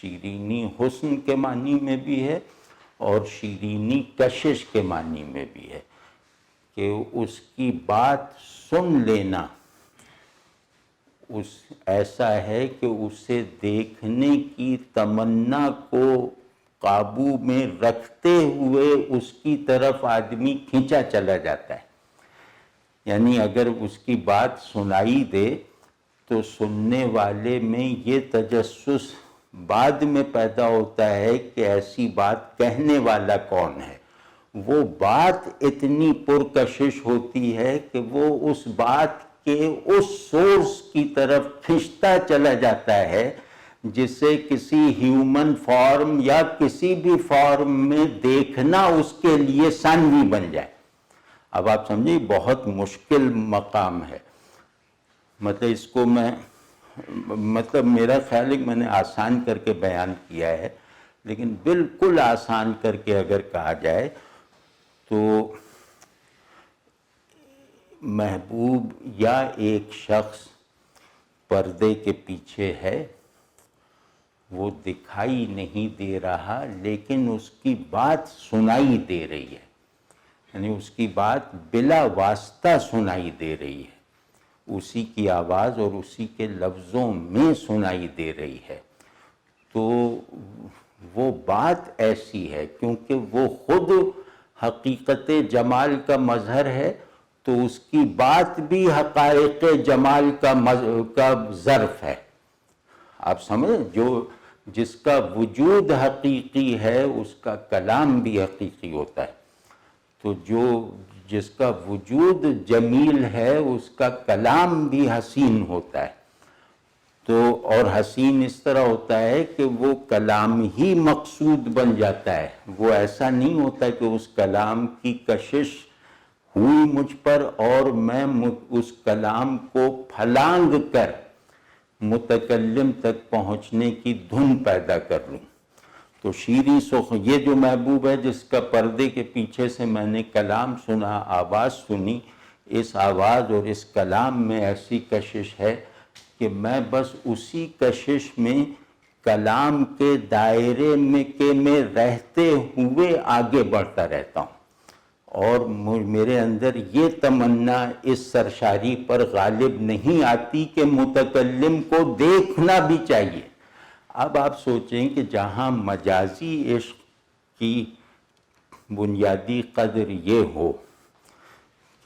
شیرینی حسن کے معنی میں بھی ہے اور شیرینی کشش کے معنی میں بھی ہے، کہ اس کی بات سن لینا ایسا ہے کہ اسے دیکھنے کی تمنا کو قابو میں رکھتے ہوئے اس کی طرف آدمی کھینچا چلا جاتا ہے۔ یعنی اگر اس کی بات سنائی دے تو سننے والے میں یہ تجسس بعد میں پیدا ہوتا ہے کہ ایسی بات کہنے والا کون ہے۔ وہ بات اتنی پرکشش ہوتی ہے کہ وہ اس بات کے اس سورس کی طرف کھنچتا چلا جاتا ہے جسے کسی ہیومن فارم یا کسی بھی فارم میں دیکھنا اس کے لیے ثانوی بن جائے۔ اب آپ سمجھیں بہت مشکل مقام ہے، مطلب اس کو میرا خیال ہے کہ میں نے آسان کر کے بیان کیا ہے، لیکن بالکل آسان کر کے اگر کہا جائے تو محبوب یا ایک شخص پردے کے پیچھے ہے، وہ دکھائی نہیں دے رہا لیکن اس کی بات سنائی دے رہی ہے، یعنی اس کی بات بلا واسطہ سنائی دے رہی ہے، اسی کی آواز اور اسی کے لفظوں میں سنائی دے رہی ہے۔ تو وہ بات ایسی ہے کیونکہ وہ خود حقیقت جمال کا مظہر ہے، تو اس کی بات بھی حقائق جمال کا ظرف ہے۔ آپ سمجھیں، جس کا وجود حقیقی ہے اس کا کلام بھی حقیقی ہوتا ہے، تو جس کا وجود جمیل ہے اس کا کلام بھی حسین ہوتا ہے۔ تو اور حسین اس طرح ہوتا ہے کہ وہ کلام ہی مقصود بن جاتا ہے، وہ ایسا نہیں ہوتا کہ اس کلام کی کشش ہوئی مجھ پر اور میں اس کلام کو پھلانگ کر متکلم تک پہنچنے کی دھن پیدا کر لوں۔ تو شیریں سخن، یہ جو محبوب ہے جس کا پردے کے پیچھے سے میں نے کلام سنا، آواز سنی، اس آواز اور اس کلام میں ایسی کشش ہے کہ میں بس اسی کشش میں کلام کے دائرے میں رہتے ہوئے آگے بڑھتا رہتا ہوں، اور میرے اندر یہ تمنا اس سرشاری پر غالب نہیں آتی کہ متکلم کو دیکھنا بھی چاہیے۔ اب آپ سوچیں کہ جہاں مجازی عشق کی بنیادی قدر یہ ہو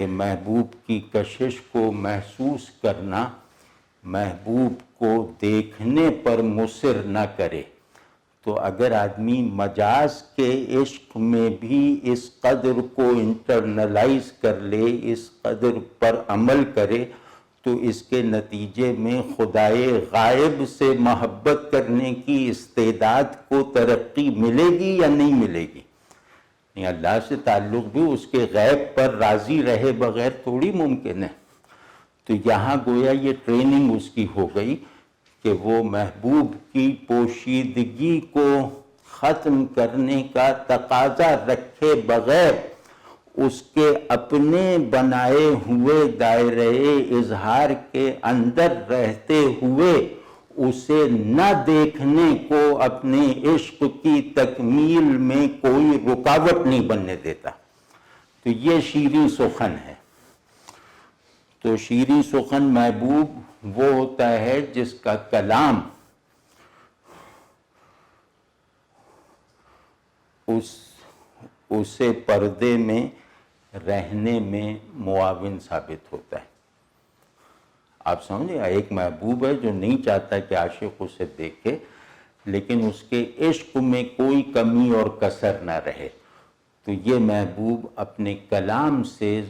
کہ محبوب کی کشش کو محسوس کرنا محبوب کو دیکھنے پر مصر نہ کرے، تو اگر آدمی مجاز کے عشق میں بھی اس قدر کو انٹرنلائز کر لے، اس قدر پر عمل کرے، تو اس کے نتیجے میں خدائے غائب سے محبت کرنے کی استعداد کو ترقی ملے گی یا نہیں ملے گی؟ اللہ سے تعلق بھی اس کے غیب پر راضی رہے بغیر تھوڑی ممکن ہے۔ تو یہاں گویا یہ ٹریننگ اس کی ہو گئی کہ وہ محبوب کی پوشیدگی کو ختم کرنے کا تقاضا رکھے بغیر اس کے اپنے بنائے ہوئے دائرہ اظہار کے اندر رہتے ہوئے اسے نہ دیکھنے کو اپنے عشق کی تکمیل میں کوئی رکاوٹ نہیں بننے دیتا۔ تو یہ شیریں سخن ہے۔ تو شیریں سخن محبوب وہ ہوتا ہے جس کا کلام اسے پردے میں رہنے میں معاون ثابت ہوتا ہے۔ آپ سمجھے، ایک محبوب ہے جو نہیں چاہتا کہ عاشق اسے دیکھے، لیکن اس کے عشق میں کوئی کمی اور کسر نہ رہے، تو یہ محبوب اپنے کلام سے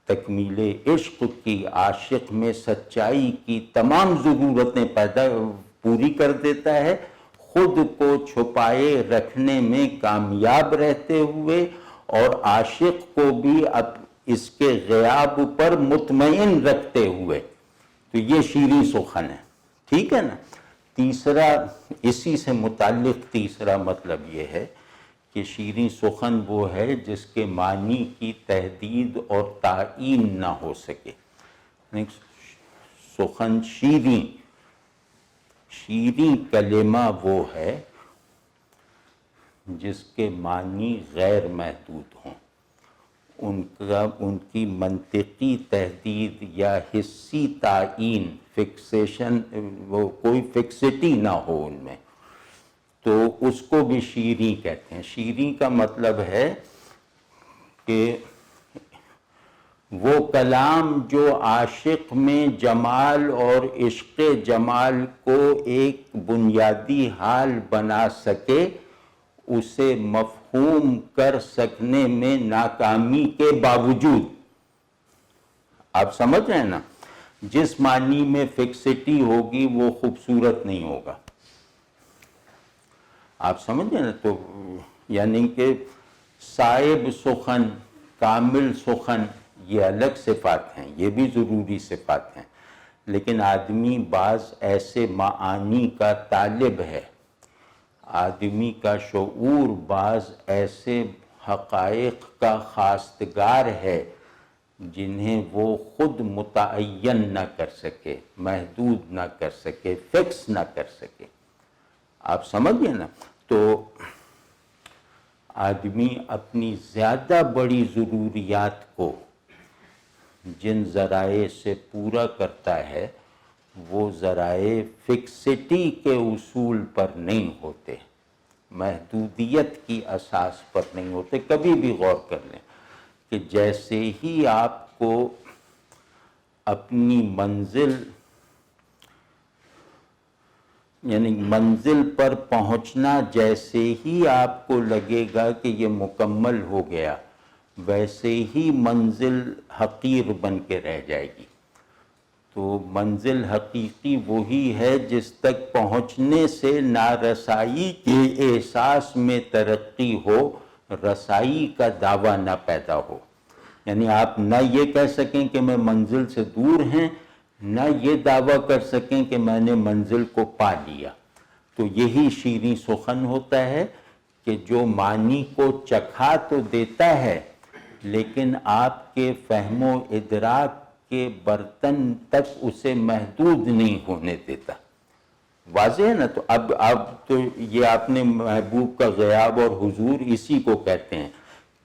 تکمیل عشق کی، عاشق میں سچائی کی تمام ضرورتیں پوری کر دیتا ہے، خود کو چھپائے رکھنے میں کامیاب رہتے ہوئے اور عاشق کو بھی اب اس کے غیاب پر مطمئن رکھتے ہوئے۔ تو یہ شیریں سخن ہے، ٹھیک ہے نا۔ تیسرا، اسی سے متعلق تیسرا مطلب یہ ہے کہ شیریں سخن وہ ہے جس کے معنی کی تحدید اور تعیین نہ ہو سکے۔ سخن شیریں کلمہ وہ ہے جس کے معنی غیر محدود ہوں، ان کی منطقی تحدید یا حسی تعیین، فکسیشن، وہ کوئی فکسٹی نہ ہو ان میں، تو اس کو بھی شیریں کہتے ہیں۔ شیریں کا مطلب ہے کہ وہ کلام جو عاشق میں جمال اور عشق جمال کو ایک بنیادی حال بنا سکے، اسے مفہوم کر سکنے میں ناکامی کے باوجود، آپ سمجھ رہے ہیں نا، جس معنی میں فکسٹی ہوگی وہ خوبصورت نہیں ہوگا، آپ سمجھیں نا؟ تو یعنی کہ صائب سخن، کامل سخن، یہ الگ صفات ہیں، یہ بھی ضروری صفات ہیں، لیکن آدمی بعض ایسے معانی کا طالب ہے، آدمی کا شعور بعض ایسے حقائق کا خواستگار ہے جنہیں وہ خود متعین نہ کر سکے، محدود نہ کر سکے، فکس نہ کر سکے۔ آپ سمجھیں نا؟ تو آدمی اپنی زیادہ بڑی ضروریات کو جن ذرائع سے پورا کرتا ہے، وہ ذرائع فکسٹی کے اصول پر نہیں ہوتے، محدودیت کی اساس پر نہیں ہوتے۔ کبھی بھی غور کر لیں کہ جیسے ہی آپ کو اپنی منزل، یعنی منزل پر پہنچنا جیسے ہی آپ کو لگے گا کہ یہ مکمل ہو گیا، ویسے ہی منزل حقیر بن کے رہ جائے گی۔ تو منزل حقیقی وہی ہے جس تک پہنچنے سے نارسائی کے احساس میں ترقی ہو، رسائی کا دعویٰ نہ پیدا ہو۔ یعنی آپ نہ یہ کہہ سکیں کہ میں منزل سے دور ہیں، نہ یہ دعویٰ کر سکیں کہ میں نے منزل کو پا لیا۔ تو یہی شیریں سخن ہوتا ہے کہ جو معنی کو چکھا تو دیتا ہے لیکن آپ کے فہم و ادراک کے برتن تک اسے محدود نہیں ہونے دیتا۔ واضح ہے نا؟ تو اب تو یہ آپ نے محبوب کا غیاب اور حضور اسی کو کہتے ہیں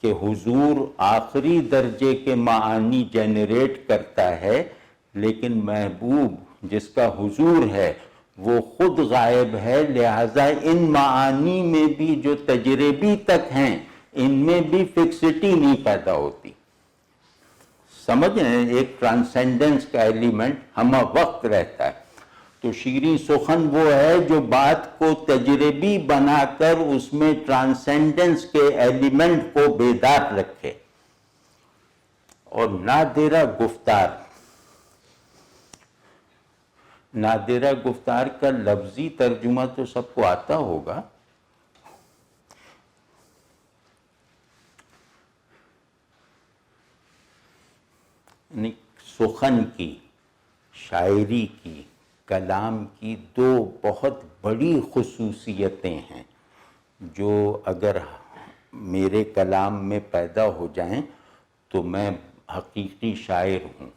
کہ حضور آخری درجے کے معانی جنریٹ کرتا ہے، لیکن محبوب جس کا حضور ہے وہ خود غائب ہے، لہذا ان معانی میں بھی جو تجربی تک ہیں ان میں بھی فکسٹی نہیں پیدا ہوتی۔ سمجھ رہے ہیں؟ ایک ٹرانسینڈنس کا ایلیمنٹ ہمہ وقت رہتا ہے۔ تو شیریں سخن وہ ہے جو بات کو تجربی بنا کر اس میں ٹرانسینڈنس کے ایلیمنٹ کو بیدار رکھے۔ اور نادرہ گفتار، نادرہ گفتار کا لفظی ترجمہ تو سب کو آتا ہوگا، یعنی سخن کی، شاعری کی، کلام کی دو بہت بڑی خصوصیتیں ہیں جو اگر میرے کلام میں پیدا ہو جائیں تو میں حقیقی شاعر ہوں،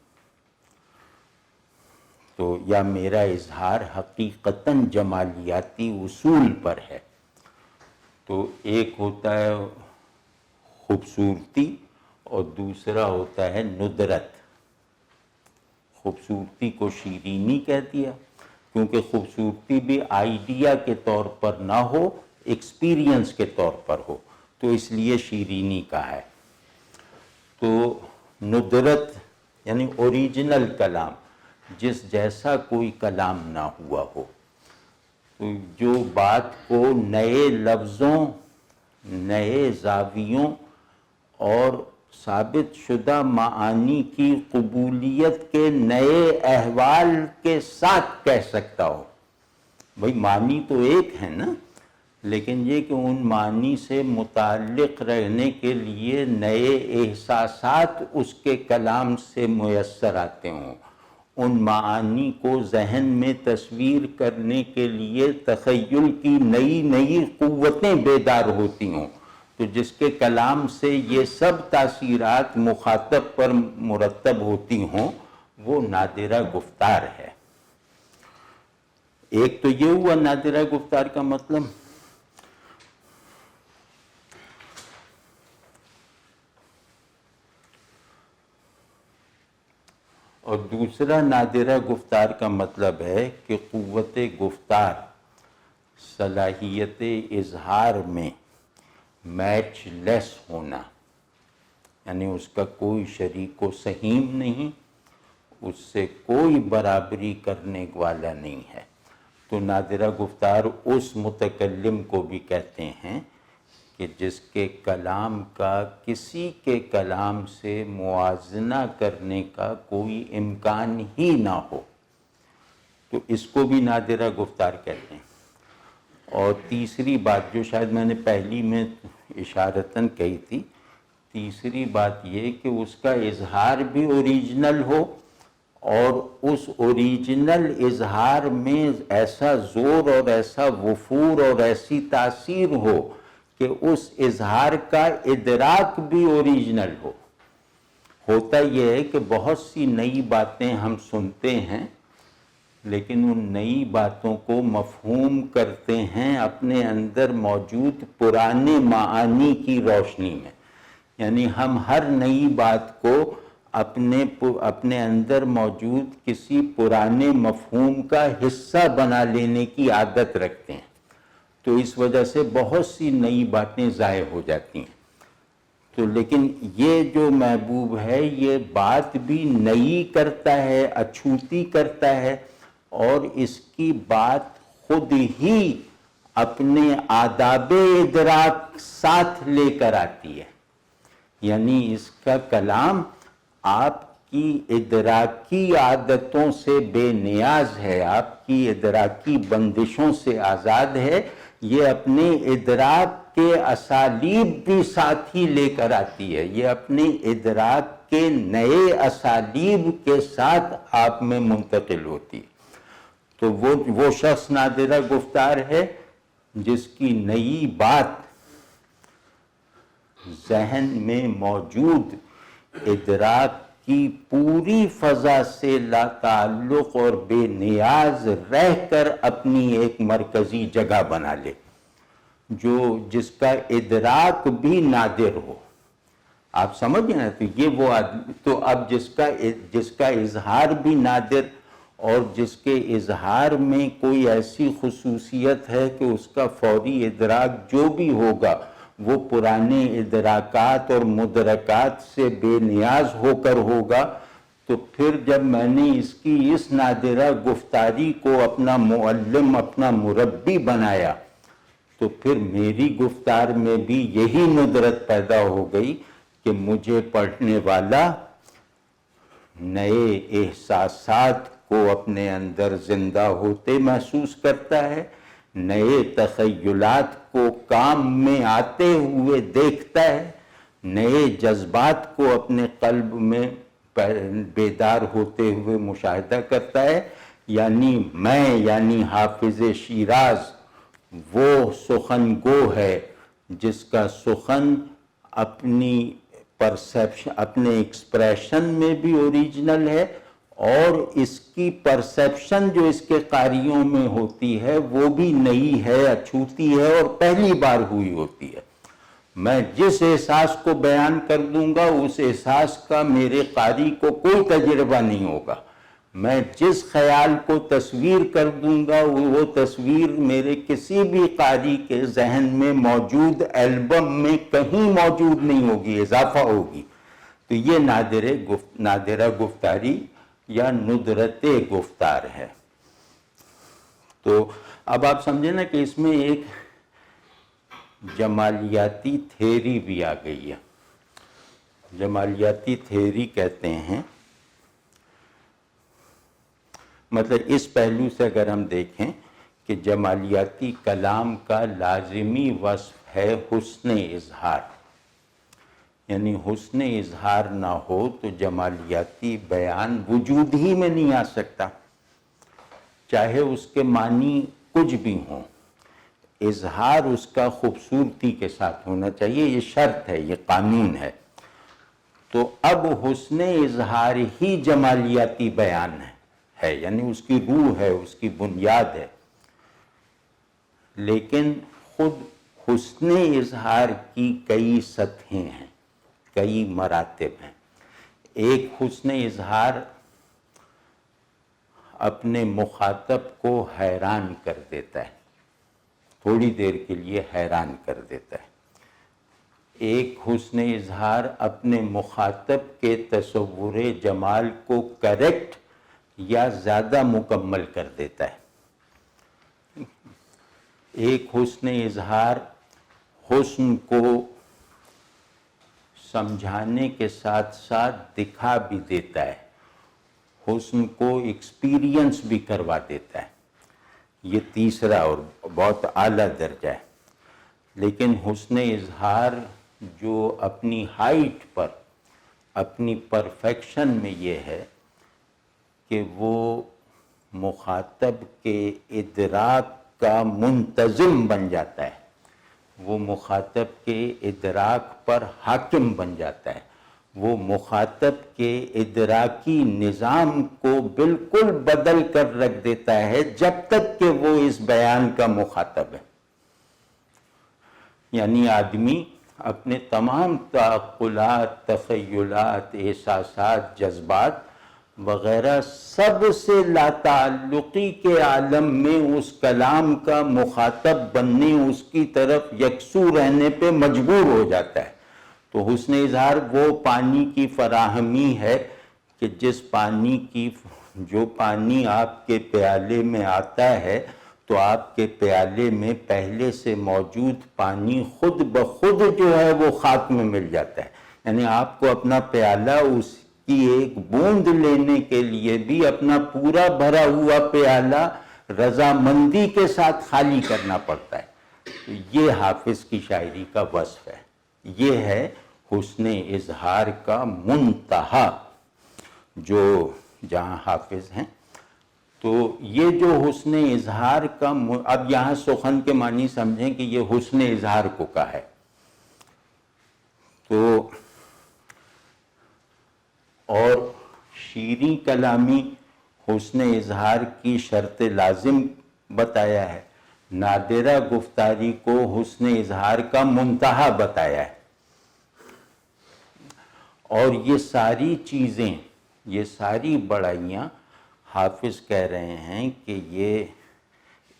تو یا میرا اظہار حقیقتاً جمالیاتی اصول پر ہے۔ تو ایک ہوتا ہے خوبصورتی اور دوسرا ہوتا ہے ندرت۔ خوبصورتی کو شیرینی کہہ دیا کیونکہ خوبصورتی بھی آئیڈیا کے طور پر نہ ہو، ایکسپیرینس کے طور پر ہو، تو اس لیے شیرینی کہا ہے۔ تو ندرت یعنی اوریجنل کلام، جس جیسا کوئی کلام نہ ہوا ہو، تو جو بات کو نئے لفظوں، نئے زاویوں اور ثابت شدہ معانی کی قبولیت کے نئے احوال کے ساتھ کہہ سکتا ہو۔ بھئی معنی تو ایک ہے نا، لیکن یہ کہ ان معنی سے متعلق رہنے کے لیے نئے احساسات اس کے کلام سے میسر آتے ہوں، ان معانی کو ذہن میں تصویر کرنے کے لیے تخیل کی نئی نئی قوتیں بیدار ہوتی ہوں، تو جس کے کلام سے یہ سب تاثیرات مخاطب پر مرتب ہوتی ہوں، وہ نادرہ گفتار ہے۔ ایک تو یہ ہوا نادرہ گفتار کا مطلب۔ اور دوسرا نادرہ گفتار کا مطلب ہے کہ قوت گفتار، صلاحیت اظہار میں میچ لیس ہونا، یعنی اس کا کوئی شریک و سہیم نہیں، اس سے کوئی برابری کرنے والا نہیں ہے۔ تو نادرہ گفتار اس متکلم کو بھی کہتے ہیں کہ جس کے کلام کا کسی کے کلام سے موازنہ کرنے کا کوئی امکان ہی نہ ہو، تو اس کو بھی نادرہ گفتار کہتے ہیں۔ اور تیسری بات جو شاید میں نے پہلی میں اشارتاً کہی تھی، تیسری بات یہ کہ اس کا اظہار بھی اوریجنل ہو، اور اس اوریجنل اظہار میں ایسا زور اور ایسا وفور اور ایسی تاثیر ہو کہ اس اظہار کا ادراک بھی اوریجنل ہو۔ ہوتا یہ ہے کہ بہت سی نئی باتیں ہم سنتے ہیں، لیکن ان نئی باتوں کو مفہوم کرتے ہیں اپنے اندر موجود پرانے معانی کی روشنی میں۔ یعنی ہم ہر نئی بات کو اپنے اندر موجود کسی پرانے مفہوم کا حصہ بنا لینے کی عادت رکھتے ہیں، تو اس وجہ سے بہت سی نئی باتیں ضائع ہو جاتی ہیں۔ تو لیکن یہ جو محبوب ہے یہ بات بھی نئی کرتا ہے، اچھوتی کرتا ہے، اور اس کی بات خود ہی اپنے آداب ادراک ساتھ لے کر آتی ہے۔ یعنی اس کا کلام آپ کی ادراکی عادتوں سے بے نیاز ہے، آپ کی ادراکی بندشوں سے آزاد ہے، یہ اپنے ادراک کے اسالیب بھی ساتھ ہی لے کر آتی ہے، یہ اپنے ادراک کے نئے اسالیب کے ساتھ آپ میں منتقل ہوتی ہے۔ تو وہ شخص نادرہ گفتار ہے جس کی نئی بات ذہن میں موجود ادراک کی پوری فضا سے لا تعلق اور بے نیاز رہ کر اپنی ایک مرکزی جگہ بنا لے، جس کا ادراک بھی نادر ہو۔ آپ سمجھ گئے نا؟ تو یہ وہ آدمی، تو اب جس کا اظہار بھی نادر اور جس کے اظہار میں کوئی ایسی خصوصیت ہے کہ اس کا فوری ادراک جو بھی ہوگا وہ پرانے ادراکات اور مدرکات سے بے نیاز ہو کر ہوگا، تو پھر جب میں نے اس نادرہ گفتاری کو اپنا معلم، اپنا مربی بنایا، تو پھر میری گفتار میں بھی یہی ندرت پیدا ہو گئی کہ مجھے پڑھنے والا نئے احساسات کو اپنے اندر زندہ ہوتے محسوس کرتا ہے، نئے تخیلات کو کام میں آتے ہوئے دیکھتا ہے، نئے جذبات کو اپنے قلب میں بیدار ہوتے ہوئے مشاہدہ کرتا ہے۔ یعنی حافظ شیراز وہ سخن گو ہے جس کا سخن اپنی پرسیپشن، اپنے ایکسپریشن میں بھی اوریجنل ہے، اور اس کی پرسیپشن جو اس کے قاریوں میں ہوتی ہے وہ بھی نئی ہے، اچھوتی ہے، اور پہلی بار ہوئی ہوتی ہے۔ میں جس احساس کو بیان کر دوں گا اس احساس کا میرے قاری کو کوئی تجربہ نہیں ہوگا، میں جس خیال کو تصویر کر دوں گا وہ تصویر میرے کسی بھی قاری کے ذہن میں موجود البم میں کہیں موجود نہیں ہوگی، اضافہ ہوگی۔ تو یہ نادرہ گفتاری یا ندرت گفتار ہے۔ تو اب آپ سمجھیں نا کہ اس میں ایک جمالیاتی تھیوری بھی آ گئی ہے۔ جمالیاتی تھیوری کہتے ہیں، مطلب اس پہلو سے اگر ہم دیکھیں کہ جمالیاتی کلام کا لازمی وصف ہے حسن اظہار، یعنی حسن اظہار نہ ہو تو جمالیاتی بیان وجود ہی میں نہیں آ سکتا، چاہے اس کے معنی کچھ بھی ہوں، اظہار اس کا خوبصورتی کے ساتھ ہونا چاہیے، یہ شرط ہے، یہ قانون ہے۔ تو اب حسن اظہار ہی جمالیاتی بیان ہے، یعنی اس کی روح ہے، اس کی بنیاد ہے۔ لیکن خود حسن اظہار کی کئی سطحیں ہیں، کئی مراتب ہیں۔ ایک حسن اظہار اپنے مخاطب کو حیران کر دیتا ہے، تھوڑی دیر کے لیے حیران کر دیتا ہے۔ ایک حسن اظہار اپنے مخاطب کے تصور جمال کو کریکٹ یا زیادہ مکمل کر دیتا ہے۔ ایک حسن اظہار حسن کو سمجھانے کے ساتھ ساتھ دکھا بھی دیتا ہے، حسن کو ایکسپیرینس بھی کروا دیتا ہے۔ یہ تیسرا اور بہت اعلیٰ درجہ ہے. لیکن حسن اظہار جو اپنی ہائٹ پر، اپنی پرفیکشن میں یہ ہے کہ وہ مخاطب کے ادراک کا منتظم بن جاتا ہے، وہ مخاطب کے ادراک پر حاکم بن جاتا ہے، وہ مخاطب کے ادراکی نظام کو بالکل بدل کر رکھ دیتا ہے جب تک کہ وہ اس بیان کا مخاطب ہے. یعنی آدمی اپنے تمام تعقلات، تخیلات، احساسات، جذبات وغیرہ سب سے لاتعلقی کے عالم میں اس کلام کا مخاطب بننے، اس کی طرف یکسو رہنے پہ مجبور ہو جاتا ہے. تو حسن اظہار وہ پانی کی فراہمی ہے کہ جو پانی آپ کے پیالے میں آتا ہے تو آپ کے پیالے میں پہلے سے موجود پانی خود بخود جو ہے وہ خاک میں مل جاتا ہے. یعنی آپ کو اپنا پیالہ اس کی ایک بوند لینے کے لیے بھی اپنا پورا بھرا ہوا پیالہ رضامندی کے ساتھ خالی کرنا پڑتا ہے. یہ حافظ کی شاعری کا وصف ہے، یہ ہے حسن اظہار کا منتہا جو جہاں حافظ ہیں. تو یہ جو حسن اظہار کا اب یہاں سخن کے معنی سمجھیں کہ یہ حسن اظہار کو کا ہے. تو اور شیریں کلامی حسن اظہار کی شرط لازم بتایا ہے، نادرہ گفتاری کو حسن اظہار کا منتہا بتایا ہے. اور یہ ساری چیزیں، یہ ساری بڑائیاں حافظ کہہ رہے ہیں کہ یہ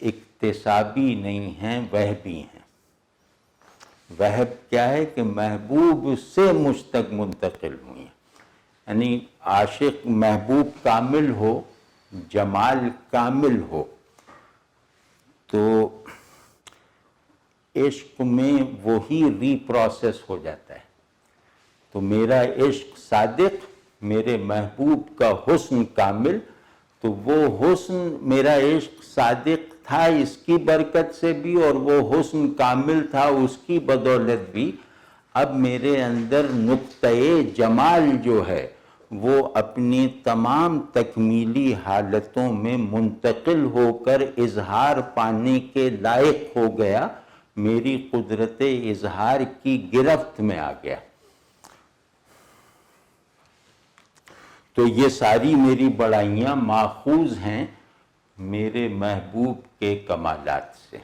اکتسابی نہیں ہیں، وہبی ہیں. وہب کیا ہے کہ محبوب سے مجھ تک منتقل ہوئی ہیں. یعنی عاشق محبوب کامل ہو، جمال کامل ہو تو عشق میں وہی ری پروسیس ہو جاتا ہے. تو میرا عشق صادق، میرے محبوب کا حسن کامل، تو وہ حسن، میرا عشق صادق تھا اس کی برکت سے بھی اور وہ حسن کامل تھا اس کی بدولت بھی. اب میرے اندر نقطۂ جمال جو ہے وہ اپنی تمام تکمیلی حالتوں میں منتقل ہو کر اظہار پانے کے لائق ہو گیا، میری قدرت اظہار کی گرفت میں آ گیا. تو یہ ساری میری بڑائیاں ماخوذ ہیں میرے محبوب کے کمالات سے،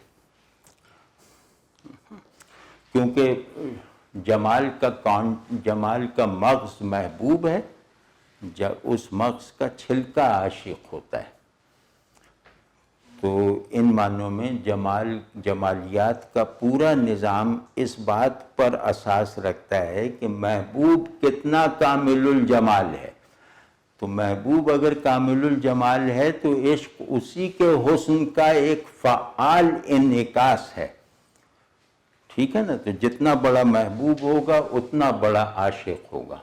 کیونکہ جمال کا مغز محبوب ہے، اس مغز کا چھلکا عاشق ہوتا ہے. تو ان معنوں میں جمالیات کا پورا نظام اس بات پر اساس رکھتا ہے کہ محبوب کتنا کامل الجمال ہے. تو محبوب اگر کامل الجمال ہے تو عشق اسی کے حسن کا ایک فعال انعکاس ہے. ٹھیک ہے نا؟ تو جتنا بڑا محبوب ہوگا اتنا بڑا عاشق ہوگا،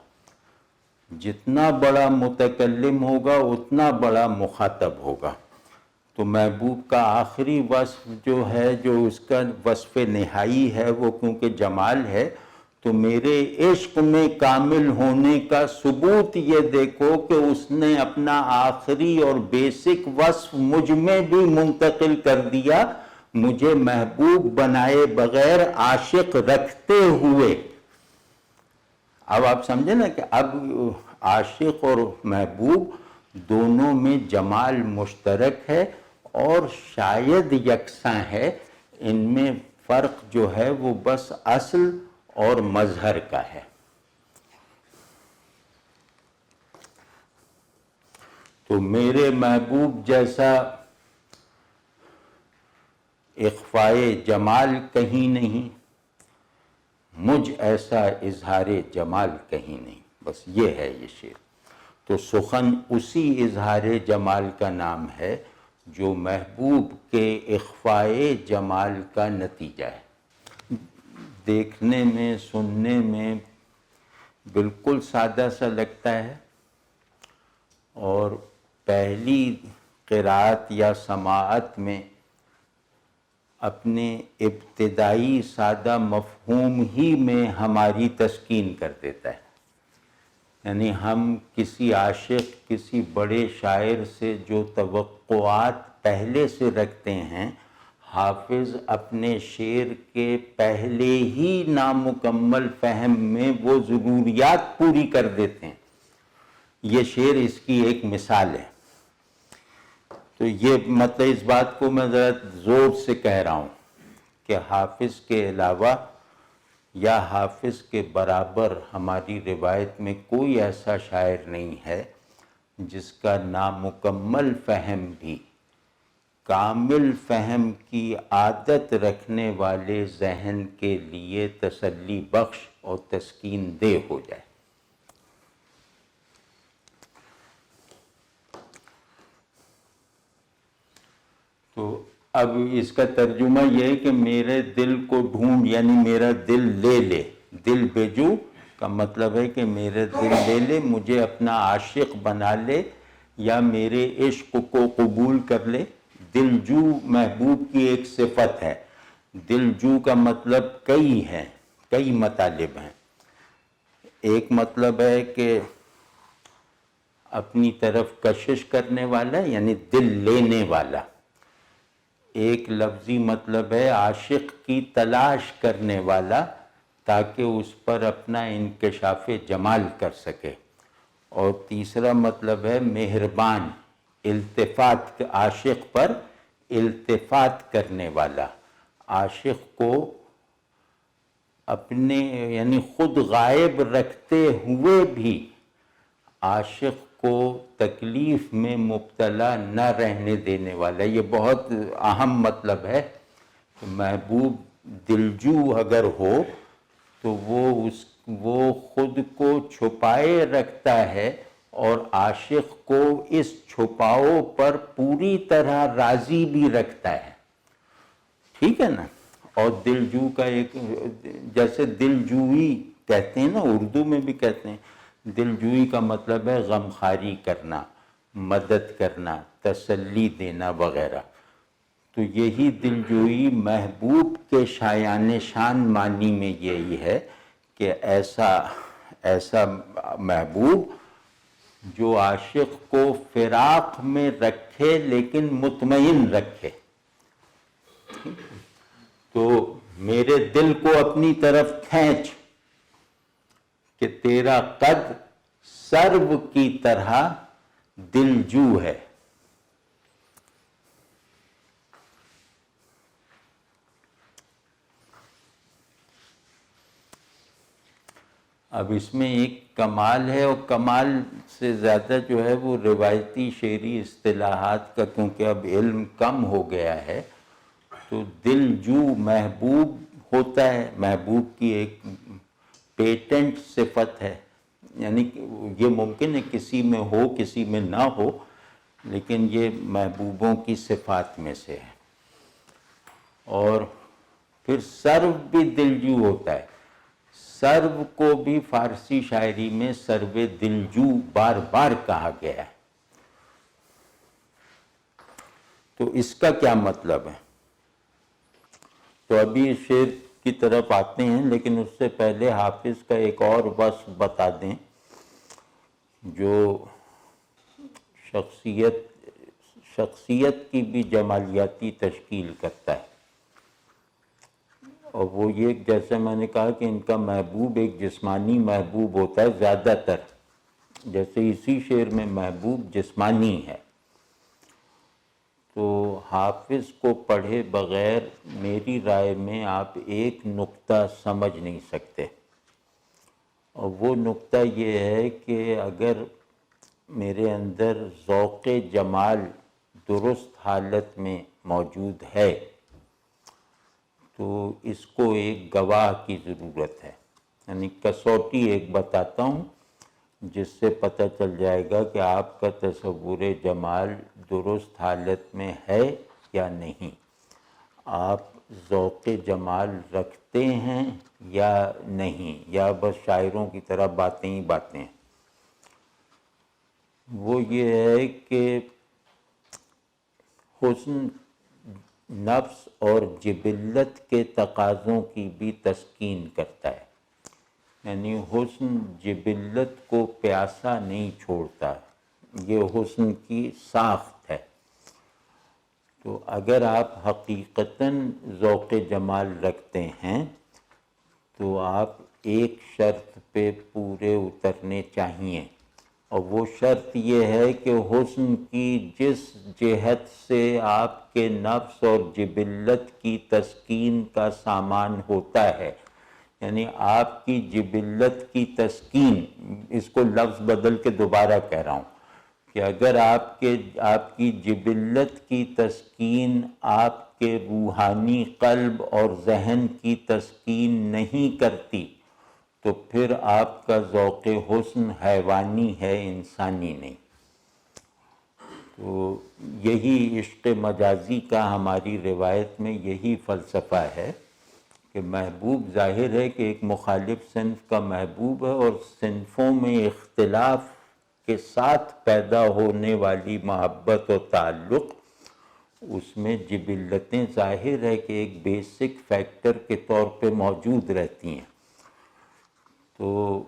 جتنا بڑا متکلم ہوگا اتنا بڑا مخاطب ہوگا. تو محبوب کا آخری وصف جو ہے، جو اس کا وصف نہائی ہے، وہ کیونکہ جمال ہے، تو میرے عشق میں کامل ہونے کا ثبوت یہ دیکھو کہ اس نے اپنا آخری اور بیسک وصف مجھ میں بھی منتقل کر دیا، مجھے محبوب بنائے بغیر عاشق رکھتے ہوئے. اب آپ سمجھیں نا کہ اب عاشق اور محبوب دونوں میں جمال مشترک ہے اور شاید یکساں ہے. ان میں فرق جو ہے وہ بس اصل اور مظہر کا ہے. تو میرے محبوب جیسا اخفائے جمال کہیں نہیں، مجھ ایسا اظہار جمال کہیں نہیں. بس یہ ہے یہ شعر. تو سخن اسی اظہار جمال کا نام ہے جو محبوب کے اخفائے جمال کا نتیجہ ہے. دیکھنے میں، سننے میں بالکل سادہ سا لگتا ہے اور پہلی قرأت یا سماعت میں اپنے ابتدائی سادہ مفہوم ہی میں ہماری تسکین کر دیتا ہے. یعنی ہم کسی عاشق، کسی بڑے شاعر سے جو توقعات پہلے سے رکھتے ہیں، حافظ اپنے شعر کے پہلے ہی نامکمل فہم میں وہ ضروریات پوری کر دیتے ہیں. یہ شعر اس کی ایک مثال ہے. تو یہ مطلب اس بات کو میں ذرا زور سے کہہ رہا ہوں کہ حافظ کے علاوہ یا حافظ کے برابر ہماری روایت میں کوئی ایسا شاعر نہیں ہے جس کا نامکمل فہم بھی کامل فہم کی عادت رکھنے والے ذہن کے لیے تسلی بخش اور تسکین دہ ہو جائے. تو اب اس کا ترجمہ یہ ہے کہ میرے دل کو ڈھونڈ، یعنی میرا دل لے لے. دل بجو کا مطلب ہے کہ میرے دل لے لے، مجھے اپنا عاشق بنا لے یا میرے عشق کو قبول کر لے. دلجو محبوب کی ایک صفت ہے. دلجو کا مطلب کئی ہے، کئی مطالب ہیں. ایک مطلب ہے کہ اپنی طرف کشش کرنے والا، یعنی دل لینے والا. ایک لفظی مطلب ہے عاشق کی تلاش کرنے والا تاکہ اس پر اپنا انکشاف جمال کر سکے. اور تیسرا مطلب ہے مہربان، التفات، عاشق پر التفات کرنے والا. عاشق کو اپنے یعنی خود غائب رکھتے ہوئے بھی عاشق کو تکلیف میں مبتلا نہ رہنے دینے والا. یہ بہت اہم مطلب ہے کہ محبوب دلجو اگر ہو تو وہ خود کو چھپائے رکھتا ہے اور عاشق کو اس چھپاؤ پر پوری طرح راضی بھی رکھتا ہے. ٹھیک ہے نا؟ اور دلجو کا ایک، جیسے دلجوئی کہتے ہیں نا، اردو میں بھی کہتے ہیں. دلجوئی کا مطلب ہے غمخواری کرنا، مدد کرنا، تسلی دینا وغیرہ. تو یہی دلجوئی محبوب کے شایان شان معنی میں یہی ہے کہ ایسا محبوب جو عاشق کو فراق میں رکھے لیکن مطمئن رکھے. تو میرے دل کو اپنی طرف کھینچ کہ تیرا قد سرو کی طرح دلجو ہے. اب اس میں ایک کمال ہے، اور کمال سے زیادہ جو ہے وہ روایتی شعری اصطلاحات کا، کیونکہ اب علم کم ہو گیا ہے، تو دلجو محبوب ہوتا ہے. محبوب کی ایک پیٹنٹ صفت ہے. یعنی یہ ممکن ہے کسی میں ہو کسی میں نہ ہو، لیکن یہ محبوبوں کی صفات میں سے ہے. اور پھر سرو بھی دلجو ہوتا ہے. سرو کو بھی فارسی شاعری میں سرو دلجو بار بار کہا گیا ہے. تو اس کا کیا مطلب ہے؟ تو ابھی شعر کی طرف آتے ہیں، لیکن اس سے پہلے حافظ کا ایک اور وصف بتا دیں جو شخصیت کی بھی جمالیاتی تشکیل کرتا ہے. اور وہ یہ، جیسے میں نے کہا کہ ان کا محبوب ایک جسمانی محبوب ہوتا ہے زیادہ تر، جیسے اسی شعر میں محبوب جسمانی ہے. تو حافظ کو پڑھے بغیر میری رائے میں آپ ایک نقطہ سمجھ نہیں سکتے، اور وہ نقطہ یہ ہے کہ اگر میرے اندر ذوق جمال درست حالت میں موجود ہے تو اس کو ایک گواہ کی ضرورت ہے. یعنی کسوٹی ایک بتاتا ہوں جس سے پتہ چل جائے گا کہ آپ کا تصور جمال درست حالت میں ہے یا نہیں. آپ ذوق جمال رکھتے ہیں یا نہیں، یا بس شاعروں کی طرح باتیں ہی باتیں ہیں. وہ یہ ہے کہ حسن نفس اور جبلت کے تقاضوں کی بھی تسکین کرتا ہے، یعنی حسن جبلت کو پیاسا نہیں چھوڑتا، یہ حسن کی ساخت ہے۔ تو اگر آپ حقیقتاً ذوق جمال رکھتے ہیں تو آپ ایک شرط پہ پورے اترنے چاہیے، اور وہ شرط یہ ہے کہ حسن کی جس جہت سے آپ کے نفس اور جبلت کی تسکین کا سامان ہوتا ہے، یعنی آپ کی جبلت کی تسکین، اس کو لفظ بدل کے دوبارہ کہہ رہا ہوں کہ اگر آپ کی جبلت کی تسکین آپ کے روحانی قلب اور ذہن کی تسکین نہیں کرتی تو پھر آپ کا ذوق حسن حیوانی ہے، انسانی نہیں۔ تو یہی عشق مجازی کا ہماری روایت میں یہی فلسفہ ہے کہ محبوب ظاہر ہے کہ ایک مخالف صنف کا محبوب ہے، اور صنفوں میں اختلاف کے ساتھ پیدا ہونے والی محبت و تعلق، اس میں جبلتیں ظاہر ہے کہ ایک بیسک فیکٹر کے طور پہ موجود رہتی ہیں۔ تو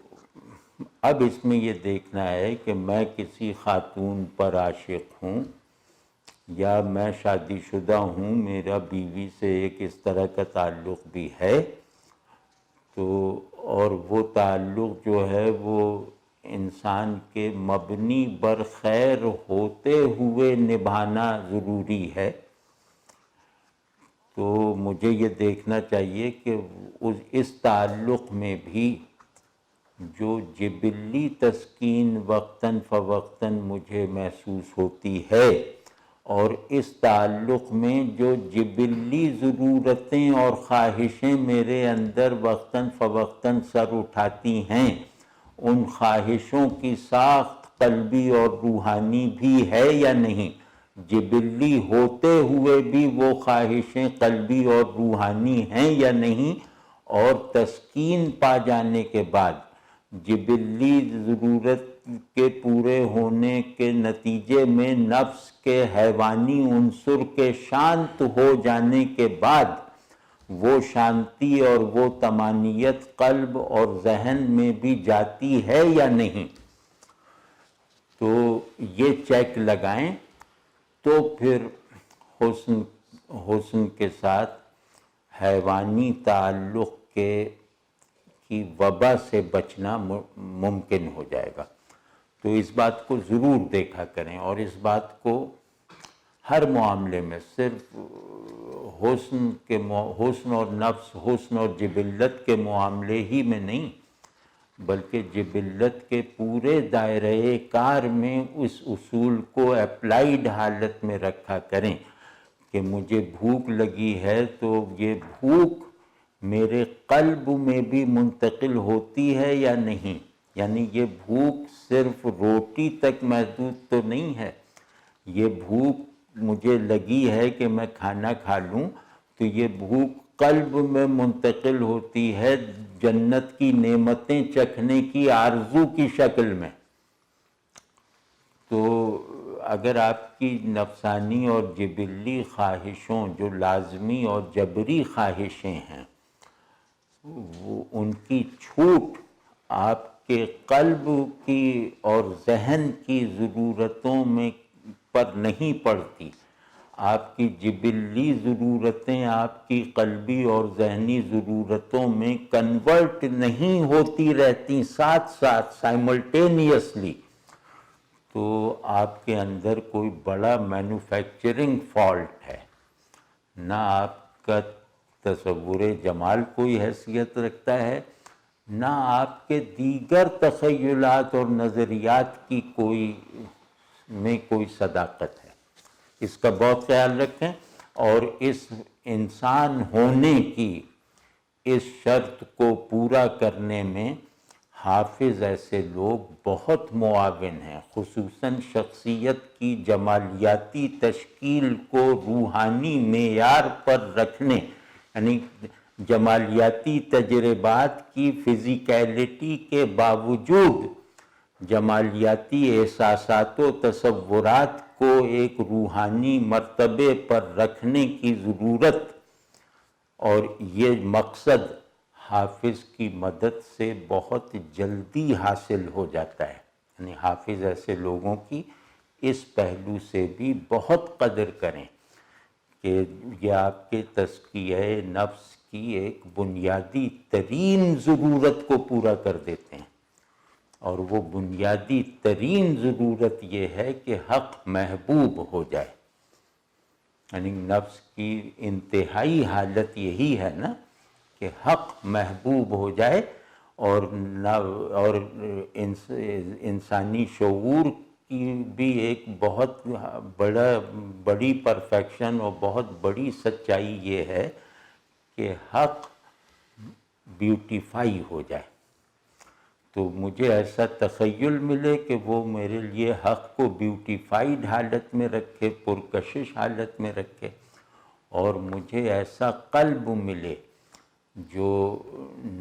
اب اس میں یہ دیکھنا ہے کہ میں کسی خاتون پر عاشق ہوں یا میں شادی شدہ ہوں، میرا بیوی سے ایک اس طرح کا تعلق بھی ہے، تو اور وہ تعلق جو ہے وہ انسان کے مبنی بر خیر ہوتے ہوئے نبھانا ضروری ہے۔ تو مجھے یہ دیکھنا چاہیے کہ اس تعلق میں بھی جو جبلی تسکین وقتاً فوقتاً مجھے محسوس ہوتی ہے، اور اس تعلق میں جو جبلی ضرورتیں اور خواہشیں میرے اندر وقتاً فوقتاً سر اٹھاتی ہیں، ان خواہشوں کی ساخت قلبی اور روحانی بھی ہے یا نہیں؟ جبلی ہوتے ہوئے بھی وہ خواہشیں قلبی اور روحانی ہیں یا نہیں؟ اور تسکین پا جانے کے بعد جبلی ضرورت کے پورے ہونے کے نتیجے میں نفس کے حیوانی عنصر کے شانت ہو جانے کے بعد وہ شانتی اور وہ طمانیت قلب اور ذہن میں بھی جاتی ہے یا نہیں؟ تو یہ چیک لگائیں، تو پھر حسن کے ساتھ حیوانی تعلق کی وبا سے بچنا ممکن ہو جائے گا۔ تو اس بات کو ضرور دیکھا کریں، اور اس بات کو ہر معاملے میں، صرف حسن اور نفس، حسن اور جبلت کے معاملے ہی میں نہیں، بلکہ جبلت کے پورے دائرۂ کار میں اس اصول کو اپلائیڈ حالت میں رکھا کریں کہ مجھے بھوک لگی ہے تو یہ بھوک میرے قلب میں بھی منتقل ہوتی ہے یا نہیں؟ یعنی یہ بھوک صرف روٹی تک محدود تو نہیں ہے، یہ بھوک مجھے لگی ہے کہ میں کھانا کھا لوں تو یہ بھوک قلب میں منتقل ہوتی ہے جنت کی نعمتیں چکھنے کی آرزو کی شکل میں۔ تو اگر آپ کی نفسانی اور جبلی خواہشوں جو لازمی اور جبری خواہشیں ہیں، ان کی چھوٹ آپ کے قلب کی اور ذہن کی ضرورتوں میں پر نہیں پڑتی، آپ کی جبلی ضرورتیں آپ کی قلبی اور ذہنی ضرورتوں میں کنورٹ نہیں ہوتی رہتی ساتھ ساتھ سائملٹینیسلی، تو آپ کے اندر کوئی بڑا مینوفیکچرنگ فالٹ ہے، نہ آپ کا تصور جمال کوئی حیثیت رکھتا ہے، نہ آپ کے دیگر تخیلات اور نظریات کی کوئی صداقت ہے۔ اس کا بہت خیال رکھیں، اور اس انسان ہونے کی اس شرط کو پورا کرنے میں حافظ ایسے لوگ بہت معاون ہیں، خصوصاً شخصیت کی جمالیاتی تشکیل کو روحانی معیار پر رکھنے، یعنی جمالیاتی تجربات کی فزیکیلٹی کے باوجود جمالیاتی احساسات و تصورات کو ایک روحانی مرتبے پر رکھنے کی ضرورت، اور یہ مقصد حافظ کی مدد سے بہت جلدی حاصل ہو جاتا ہے. یعنی حافظ ایسے لوگوں کی اس پہلو سے بھی بہت قدر کریں کہ یہ آپ کے تزکیہ نفس کی ایک بنیادی ترین ضرورت کو پورا کر دیتے ہیں، اور وہ بنیادی ترین ضرورت یہ ہے کہ حق محبوب ہو جائے. یعنی نفس کی انتہائی حالت یہی ہے نا کہ حق محبوب ہو جائے، اور انسانی شعور کی بھی ایک بہت بڑی پرفیکشن اور بہت بڑی سچائی یہ ہے کہ حق بیوٹیفائی ہو جائے. تو مجھے ایسا تخیل ملے کہ وہ میرے لیے حق کو بیوٹیفائیڈ حالت میں رکھے، پرکشش حالت میں رکھے، اور مجھے ایسا قلب ملے جو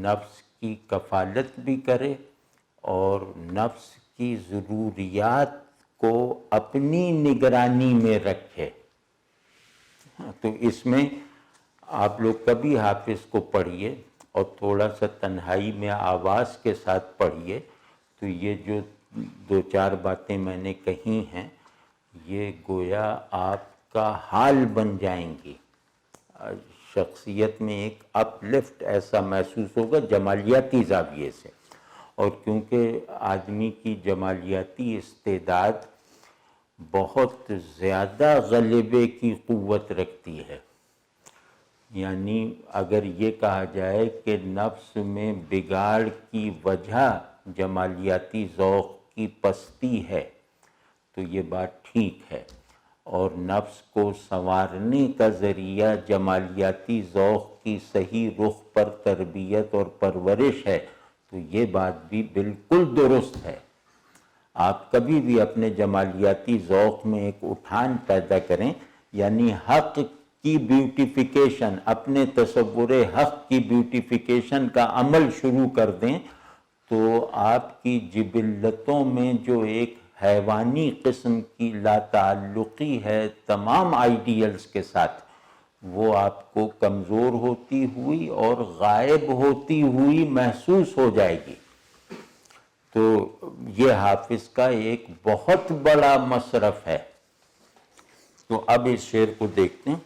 نفس کی کفالت بھی کرے اور نفس کی ضروریات کو اپنی نگرانی میں رکھے. تو اس میں آپ لوگ کبھی حافظ کو پڑھیے اور تھوڑا سا تنہائی میں آواز کے ساتھ پڑھیے، تو یہ جو 2-4 باتیں میں نے کہی ہیں یہ گویا آپ کا حال بن جائیں گی. شخصیت میں ایک اپ لفٹ ایسا محسوس ہوگا جمالیاتی زاویے سے. اور کیونکہ آدمی کی جمالیاتی استعداد بہت زیادہ غلبے کی قوت رکھتی ہے، یعنی اگر یہ کہا جائے کہ نفس میں بگاڑ کی وجہ جمالیاتی ذوق کی پستی ہے تو یہ بات ٹھیک ہے، اور نفس کو سنوارنے کا ذریعہ جمالیاتی ذوق کی صحیح رخ پر تربیت اور پرورش ہے تو یہ بات بھی بالکل درست ہے. آپ کبھی بھی اپنے جمالیاتی ذوق میں ایک اٹھان پیدا کریں، یعنی حق کی بیوٹیفیکیشن، اپنے تصور حق کی بیوٹیفیکیشن کا عمل شروع کر دیں، تو آپ کی جبلتوں میں جو ایک حیوانی قسم کی لا تعلقی ہے تمام آئیڈیلز کے ساتھ، وہ آپ کو کمزور ہوتی ہوئی اور غائب ہوتی ہوئی محسوس ہو جائے گی. تو یہ حافظ کا ایک بہت بڑا مصرف ہے. تو اب اس شعر کو دیکھتے ہیں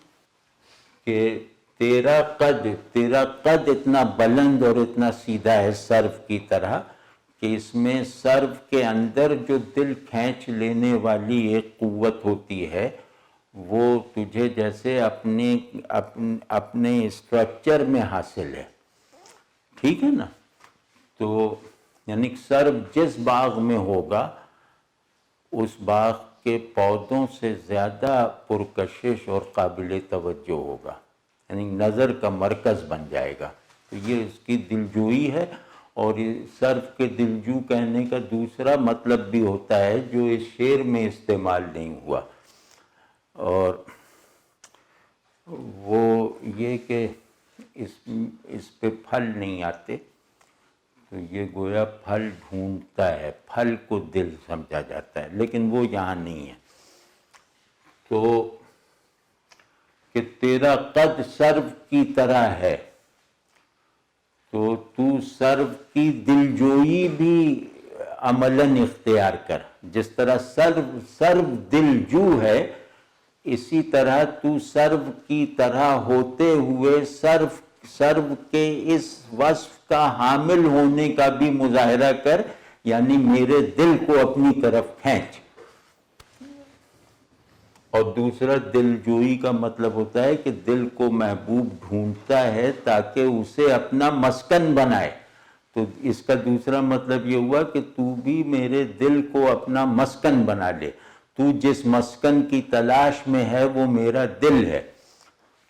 کہ تیرا قد اتنا بلند اور اتنا سیدھا ہے سرو کی طرح کہ اس میں سرو کے اندر جو دل کھینچ لینے والی ایک قوت ہوتی ہے وہ تجھے جیسے اپنے اسٹرکچر میں حاصل ہے. ٹھیک ہے نا؟ تو یعنی سرو جس باغ میں ہوگا اس باغ کے پودوں سے زیادہ پرکشش اور قابل توجہ ہوگا، یعنی نظر کا مرکز بن جائے گا. تو یہ اس کی دلجوئی ہے، اور سرو کے دلجو کہنے کا دوسرا مطلب بھی ہوتا ہے جو اس شعر میں استعمال نہیں ہوا، اور وہ یہ کہ اس پہ پھل نہیں آتے، تو یہ گویا پھل ڈھونڈتا ہے، پھل کو دل سمجھا جاتا ہے، لیکن وہ یہاں نہیں ہے. تو کہ تیرا قد سرو کی طرح ہے، تو سرو کی دلجوئی بھی عملاً اختیار کر. جس طرح سرو دلجو ہے، اسی طرح تو سرو کی طرح ہوتے ہوئے سرو کے اس وصف کا حامل ہونے کا بھی مظاہرہ کر، یعنی میرے دل کو اپنی طرف کھینچ. اور دوسرا دلجوئی کا مطلب ہوتا ہے کہ دل کو محبوب ڈھونڈتا ہے تاکہ اسے اپنا مسکن بنائے. تو اس کا دوسرا مطلب یہ ہوا کہ تو بھی میرے دل کو اپنا مسکن بنا لے. تو جس مسکن کی تلاش میں ہے وہ میرا دل ہے.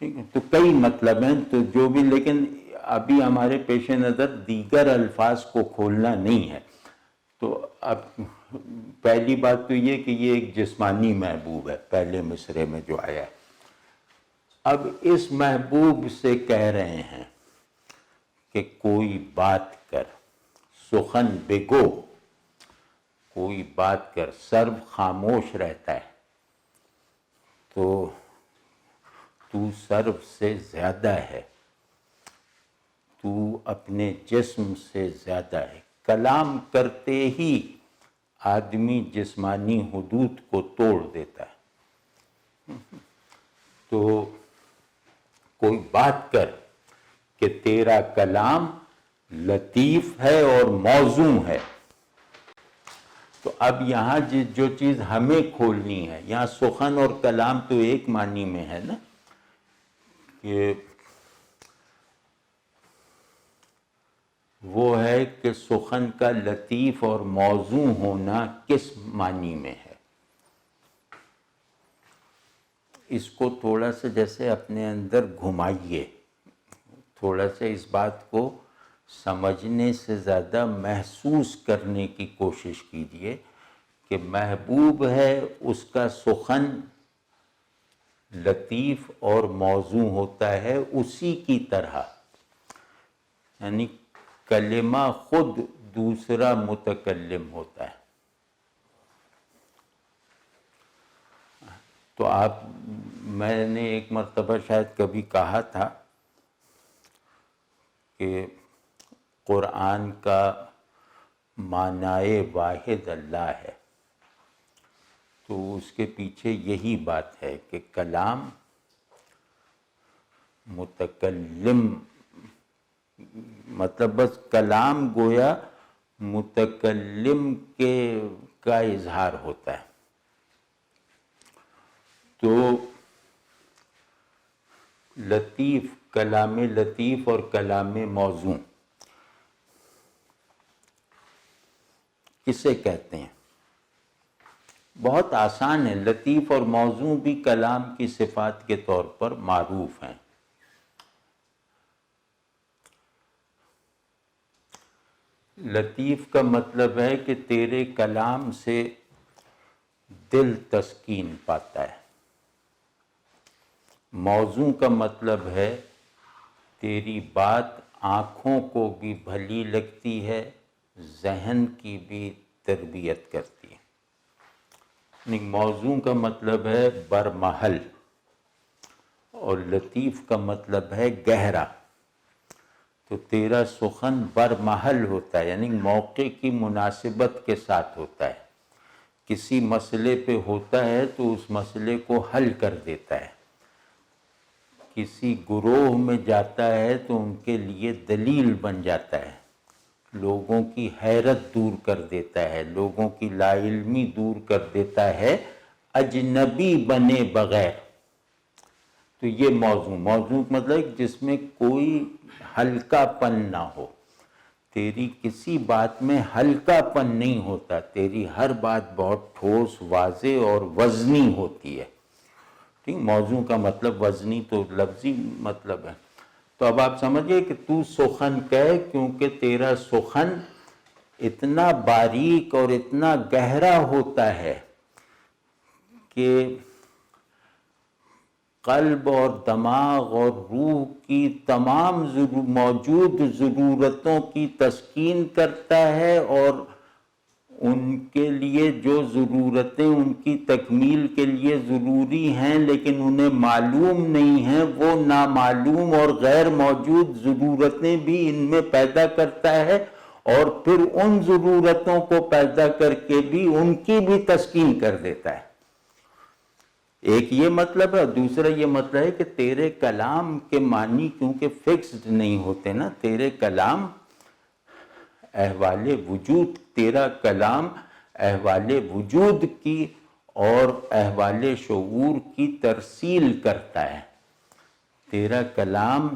ٹھیک ہے؟ تو کئی مطلب ہیں تو جو بھی، لیکن ابھی ہمارے پیش نظر دیگر الفاظ کو کھولنا نہیں ہے. تو اب پہلی بات تو یہ کہ یہ ایک جسمانی محبوب ہے پہلے مصرعے میں جو آیا ہے. اب اس محبوب سے کہہ رہے ہیں کہ کوئی بات کر، سخن بگو، کوئی بات کر. سرو خاموش رہتا ہے، تو تو سرو سے زیادہ ہے، تو اپنے جسم سے زیادہ ہے۔ کلام کرتے ہی آدمی جسمانی حدود کو توڑ دیتا ہے۔ تو کوئی بات کر کہ تیرا کلام لطیف ہے اور موزوں ہے، تو اب یہاں جو چیز ہمیں کھولنی ہے، یہاں سخن اور کلام تو ایک معنی میں ہے نا، کہ وہ ہے کہ سخن کا لطیف اور موزوں ہونا کس معنی میں ہے۔ اس کو تھوڑا سا جیسے اپنے اندر گھمائیے، تھوڑا سا اس بات کو سمجھنے سے زیادہ محسوس کرنے کی کوشش کیجیے کہ محبوب ہے، اس کا سخن لطیف اور موزوں ہوتا ہے اسی کی طرح، یعنی کلمہ خود دوسرا متکلم ہوتا ہے۔ تو میں نے ایک مرتبہ شاید کبھی کہا تھا کہ قرآن کا معنی واحد اللہ ہے، تو اس کے پیچھے یہی بات ہے کہ کلام متکلم، مطلب بس کلام گویا متکلم کا اظہار ہوتا ہے۔ تو لطیف، کلام لطیف اور کلام موزوں کسے کہتے ہیں؟ بہت آسان ہے، لطیف اور موزوں بھی کلام کی صفات کے طور پر معروف ہیں۔ لطیف کا مطلب ہے کہ تیرے کلام سے دل تسکین پاتا ہے۔ موزوں کا مطلب ہے تیری بات آنکھوں کو بھی بھلی لگتی ہے، ذہن کی بھی تربیت کرتی ہے۔ یعنی موزوں کا مطلب ہے برمحل، اور لطیف کا مطلب ہے گہرا۔ تو تیرا سخن برمحل ہوتا ہے، یعنی موقع کی مناسبت کے ساتھ ہوتا ہے۔ کسی مسئلے پہ ہوتا ہے تو اس مسئلے کو حل کر دیتا ہے، کسی گروہ میں جاتا ہے تو ان کے لیے دلیل بن جاتا ہے، لوگوں کی حیرت دور کر دیتا ہے، لوگوں کی لا علمی دور کر دیتا ہے، اجنبی بنے بغیر۔ تو یہ موضوع مطلب جس میں کوئی ہلکا پن نہ ہو، تیری کسی بات میں ہلکا پن نہیں ہوتا، تیری ہر بات بہت ٹھوس، واضح اور وزنی ہوتی ہے۔ ٹھیک، موضوع کا مطلب وزنی تو لفظی مطلب ہے۔ تو اب آپ سمجھئے کہ تو سخن کہہ، کیونکہ تیرا سخن اتنا باریک اور اتنا گہرا ہوتا ہے کہ قلب اور دماغ اور روح کی تمام موجود ضرورتوں کی تسکین کرتا ہے، اور ان کے لیے جو ضرورتیں ان کی تکمیل کے لیے ضروری ہیں لیکن انہیں معلوم نہیں ہیں، وہ نامعلوم اور غیر موجود ضرورتیں بھی ان میں پیدا کرتا ہے، اور پھر ان ضرورتوں کو پیدا کر کے بھی ان کی بھی تسکین کر دیتا ہے۔ ایک یہ مطلب ہے، دوسرا یہ مطلب ہے کہ تیرے کلام کے معنی کیونکہ فکسڈ نہیں ہوتے نا، تیرے کلام احوال وجود، تیرا کلام احوال وجود کی اور احوال شعور کی ترسیل کرتا ہے۔ تیرا کلام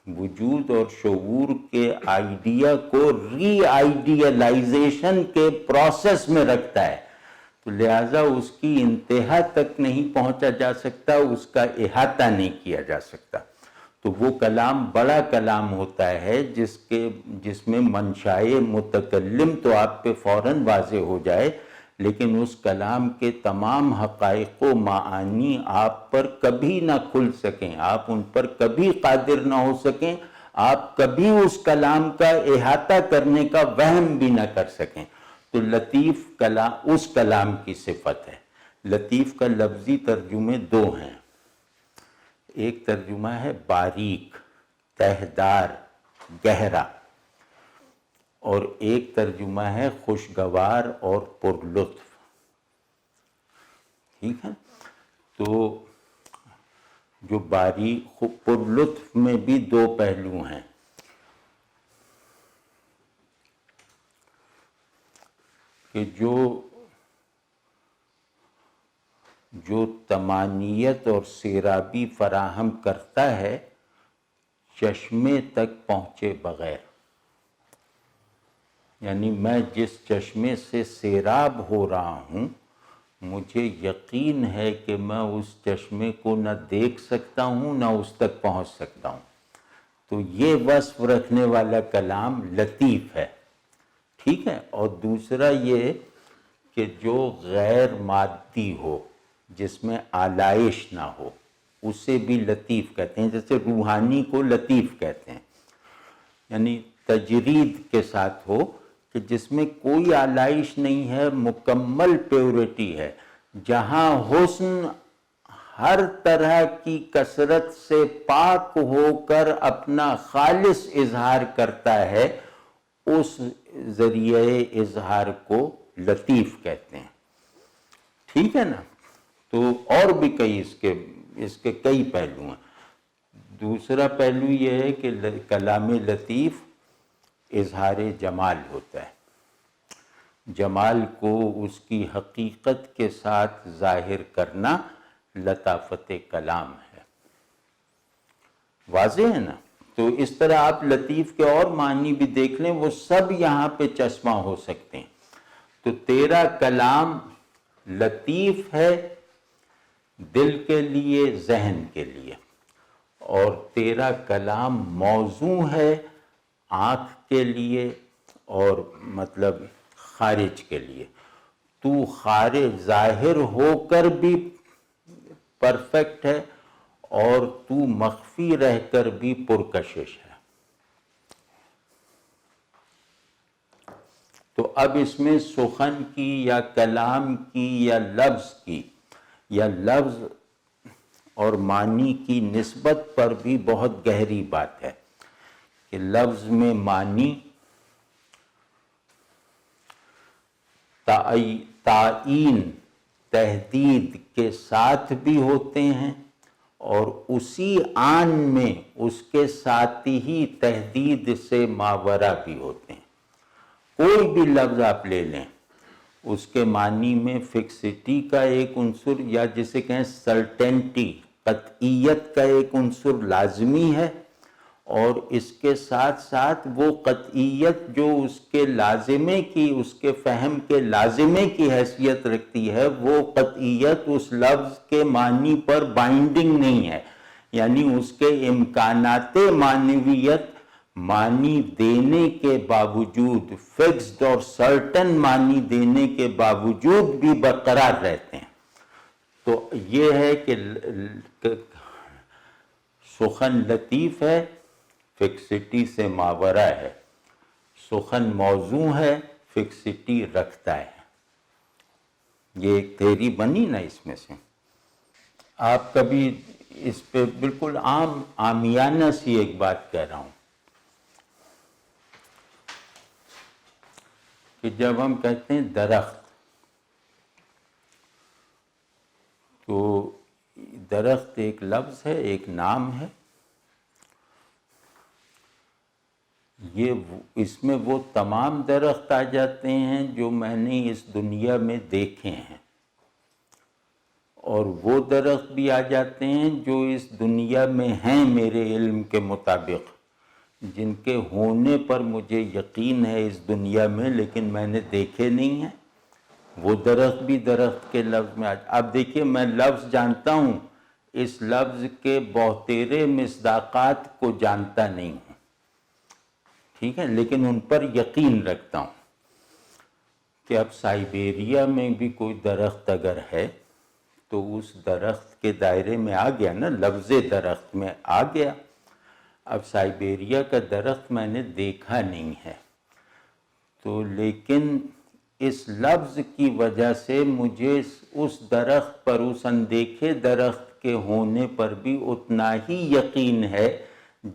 وجود اور شعور کے آئیڈیا کو ری آئیڈیالائزیشن کے پروسیس میں رکھتا ہے، تو لہٰذا اس کی انتہا تک نہیں پہنچا جا سکتا، اس کا احاطہ نہیں کیا جا سکتا۔ تو وہ کلام بڑا کلام ہوتا ہے جس میں منشائے متکلم تو آپ پہ فوراً واضح ہو جائے، لیکن اس کلام کے تمام حقائق و معانی آپ پر کبھی نہ کھل سکیں، آپ ان پر کبھی قادر نہ ہو سکیں، آپ کبھی اس کلام کا احاطہ کرنے کا وہم بھی نہ کر سکیں۔ تو لطیف کلام اس کلام کی صفت ہے۔ لطیف کا لفظی ترجمے دو ہیں، ایک ترجمہ ہے باریک، تہدار، گہرا، اور ایک ترجمہ ہے خوشگوار اور پرلطف. ٹھیک ہے، تو جو باریک پرلطف میں بھی دو پہلو ہیں. کہ جو طمانینت اور سیرابی فراہم کرتا ہے چشمے تک پہنچے بغیر. یعنی میں جس چشمے سے سیراب ہو رہا ہوں مجھے یقین ہے کہ میں اس چشمے کو نہ دیکھ سکتا ہوں نہ اس تک پہنچ سکتا ہوں. تو یہ وصف رکھنے والا کلام لطیف ہے. ٹھیک ہے، اور دوسرا یہ کہ جو غیر مادی ہو، جس میں آلائش نہ ہو، اسے بھی لطیف کہتے ہیں. جیسے روحانی کو لطیف کہتے ہیں، یعنی تجرید کے ساتھ ہو کہ جس میں کوئی آلائش نہیں ہے، مکمل پیورٹی ہے، جہاں حسن ہر طرح کی کثرت سے پاک ہو کر اپنا خالص اظہار کرتا ہے، اس ذریعے اظہار کو لطیف کہتے ہیں. ٹھیک ہے نا. تو اور بھی کئی اس کے کئی پہلو ہیں. دوسرا پہلو یہ ہے کہ کلام لطیف اظہار جمال ہوتا ہے، جمال کو اس کی حقیقت کے ساتھ ظاہر کرنا لطافت کلام ہے. واضح ہے نا. تو اس طرح آپ لطیف کے اور معنی بھی دیکھ لیں، وہ سب یہاں پہ چشمہ ہو سکتے ہیں. تو تیرا کلام لطیف ہے دل کے لیے، ذہن کے لیے، اور تیرا کلام موزوں ہے آنکھ کے لیے اور مطلب خارج کے لیے. تو خارج ظاہر ہو کر بھی پرفیکٹ ہے اور تو مخفی رہ کر بھی پرکشش ہے. تو اب اس میں سخن کی یا کلام کی یا لفظ کی یا لفظ اور معنی کی نسبت پر بھی بہت گہری بات ہے کہ لفظ میں معنی تعین، تحدید کے ساتھ بھی ہوتے ہیں، اور اسی آن میں اس کے ساتھ ہی تحدید سے ماورا بھی ہوتے ہیں. کوئی بھی لفظ آپ لے لیں، اس کے معنی میں فکسٹی کا ایک عنصر یا جسے کہیں سرٹینٹی، قطعیت کا ایک عنصر لازمی ہے، اور اس کے ساتھ ساتھ وہ قطعیت جو اس کے لازمے کی، اس کے فہم کے لازمے کی حیثیت رکھتی ہے، وہ قطعیت اس لفظ کے معنی پر بائنڈنگ نہیں ہے. یعنی اس کے امکانات معنویت معنی دینے کے باوجود، فکسڈ اور سرٹن معنی دینے کے باوجود بھی برقرار رہتے ہیں. تو یہ ہے کہ سخن لطیف ہے، فکسٹی سے ماورا ہے. سخن موزوں ہے، فکسٹی رکھتا ہے. یہ ایک تھیوری بنی نا اس میں سے. آپ کبھی اس پہ بالکل عامیانہ سی ایک بات کہہ رہا ہوں کہ جب ہم کہتے ہیں درخت، تو درخت ایک لفظ ہے، ایک نام ہے. اس میں وہ تمام درخت آ جاتے ہیں جو میں نے اس دنیا میں دیکھے ہیں، اور وہ درخت بھی آ جاتے ہیں جو اس دنیا میں ہیں میرے علم کے مطابق، جن کے ہونے پر مجھے یقین ہے اس دنیا میں، لیکن میں نے دیکھے نہیں ہیں. وہ درخت بھی درخت کے لفظ میں اب دیکھیے، میں لفظ جانتا ہوں، اس لفظ کے بہتیرے مصداقات کو جانتا نہیں ہوں. ٹھیک ہے، لیکن ان پر یقین رکھتا ہوں کہ اب سائبیریا میں بھی کوئی درخت اگر ہے تو اس درخت کے دائرے میں آ گیا نا، لفظ درخت میں آ گیا. اب سائبیریا کا درخت میں نے دیکھا نہیں ہے، تو لیکن اس لفظ کی وجہ سے مجھے اس درخت پر، اس اندیکھے درخت کے ہونے پر بھی اتنا ہی یقین ہے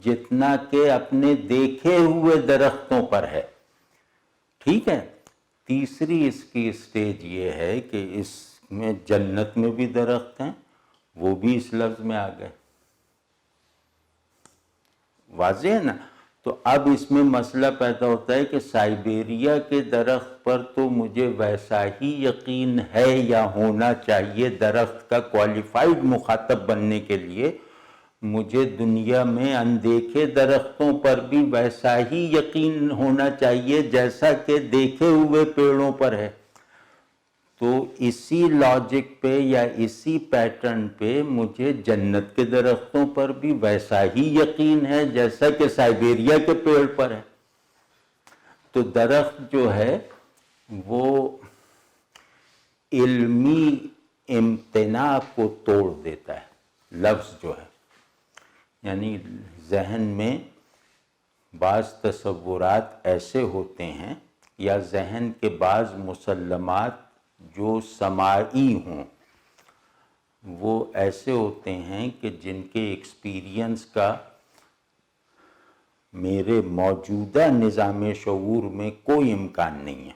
جتنا کہ اپنے دیکھے ہوئے درختوں پر ہے. ٹھیک ہے. تیسری اس کی اسٹیج یہ ہے کہ اس میں جنت میں بھی درخت ہیں، وہ بھی اس لفظ میں آ گئے. واضح ہے نا؟ تو اب اس میں مسئلہ پیدا ہوتا ہے کہ سائبیریا کے درخت پر تو مجھے ویسا ہی یقین ہے یا ہونا چاہیے درخت کا کوالیفائڈ مخاطب بننے کے لیے، مجھے دنیا میں اندیکھے درختوں پر بھی ویسا ہی یقین ہونا چاہیے جیسا کہ دیکھے ہوئے پیڑوں پر ہے. تو اسی لاجک پہ یا اسی پیٹرن پہ مجھے جنت کے درختوں پر بھی ویسا ہی یقین ہے جیسا کہ سائبیریا کے پیڑ پر ہے. تو درخت جو ہے وہ علمی امتناع کو توڑ دیتا ہے. لفظ جو ہے یعنی ذہن میں بعض تصورات ایسے ہوتے ہیں یا ذہن کے بعض مسلمات جو سماعی ہوں وہ ایسے ہوتے ہیں کہ جن کے ایکسپیرینس کا میرے موجودہ نظام شعور میں کوئی امکان نہیں ہے.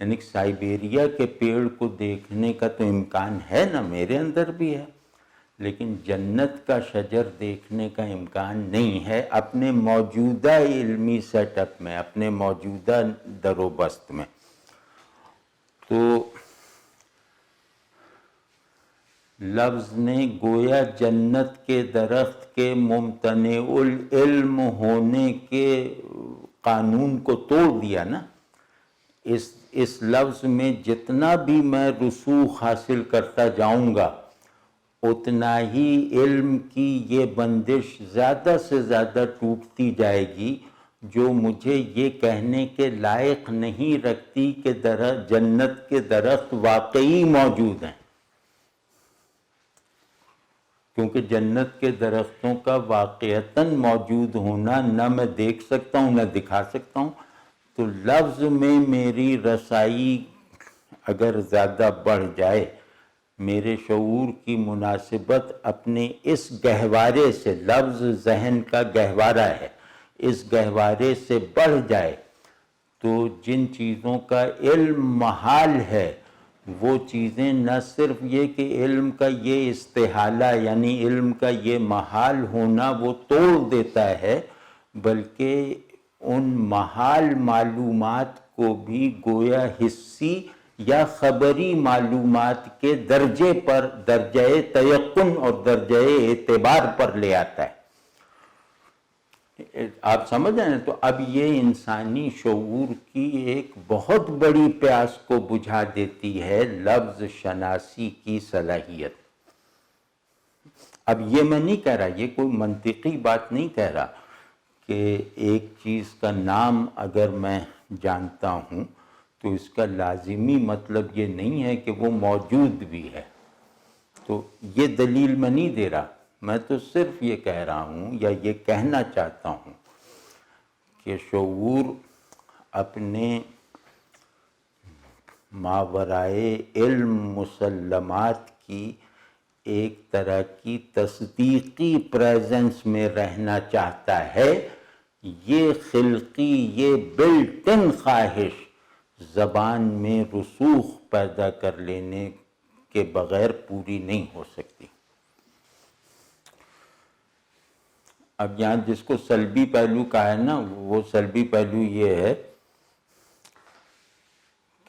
یعنی سائبیریا کے پیڑ کو دیکھنے کا تو امکان ہے نا، میرے اندر بھی ہے، لیکن جنت کا شجر دیکھنے کا امکان نہیں ہے اپنے موجودہ علمی سیٹ اپ میں، اپنے موجودہ در و بست میں. تو لفظ نے گویا جنت کے درخت کے ممتنع العلم ہونے کے قانون کو توڑ دیا نا. اس لفظ میں جتنا بھی میں رسوخ حاصل کرتا جاؤں گا اتنا ہی علم کی یہ بندش زیادہ سے زیادہ ٹوٹتی جائے گی جو مجھے یہ کہنے کے لائق نہیں رکھتی کہ جنت کے درخت واقعی موجود ہیں. کیونکہ جنت کے درختوں کا واقعتاً موجود ہونا نہ میں دیکھ سکتا ہوں نہ دکھا سکتا ہوں. تو لفظ میں میری رسائی اگر زیادہ بڑھ جائے، میرے شعور کی مناسبت اپنے اس گہوارے سے، لفظ ذہن کا گہوارہ ہے، اس گہوارے سے بڑھ جائے تو جن چیزوں کا علم محال ہے وہ چیزیں نہ صرف یہ کہ علم کا یہ استحالہ یعنی علم کا یہ محال ہونا وہ توڑ دیتا ہے، بلکہ ان محال معلومات کو بھی گویا حسی یا خبری معلومات کے درجے پر، درجہ تیقن اور درجہ اعتبار پر لے آتا ہے. آپ سمجھ رہے ہیں؟ تو اب یہ انسانی شعور کی ایک بہت بڑی پیاس کو بجھا دیتی ہے لفظ شناسی کی صلاحیت. اب یہ میں نہیں کہہ رہا، یہ کوئی منطقی بات نہیں کہہ رہا کہ ایک چیز کا نام اگر میں جانتا ہوں تو اس کا لازمی مطلب یہ نہیں ہے کہ وہ موجود بھی ہے. تو یہ دلیل میں نہیں دے رہا، میں تو صرف یہ کہہ رہا ہوں یا یہ کہنا چاہتا ہوں کہ شعور اپنے ماورائے علم مسلمات کی ایک طرح کی تصدیقی پریزنس میں رہنا چاہتا ہے. یہ خلقی، یہ بلٹ ان خواہش زبان میں رسوخ پیدا کر لینے کے بغیر پوری نہیں ہو سکتی. اب یہاں جس کو سلبی پہلو کہا ہے نا، وہ سلبی پہلو یہ ہے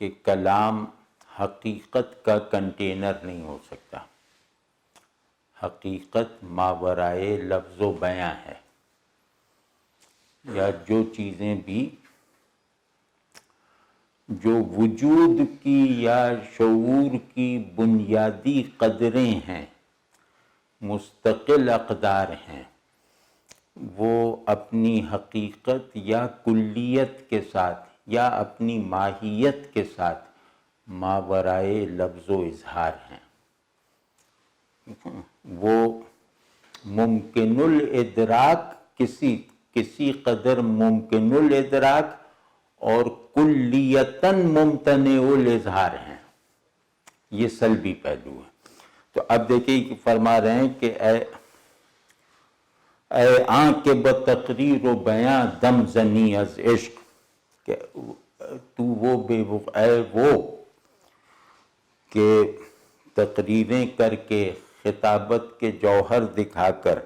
کہ کلام حقیقت کا کنٹینر نہیں ہو سکتا. حقیقت ماورائے لفظ و بیاں ہے، یا جو چیزیں بھی جو وجود کی یا شعور کی بنیادی قدریں ہیں، مستقل اقدار ہیں، وہ اپنی حقیقت یا کلیت کے ساتھ یا اپنی ماہیت کے ساتھ ماورائے لفظ و اظہار ہیں. وہ ممکن الادراک، کسی قدر ممکن الادراک اور کلیتاً ممتنع الاظہار ہیں، یہ سلبی پہلو ہے۔ تو اب دیکھیں کہ فرما رہے ہیں کہ اے آنکھ کے بتقریر و بیاں دم زنی از عشق، کہ تو وہ اے وہ کہ تقریریں کر کے خطابت کے جوہر دکھا کر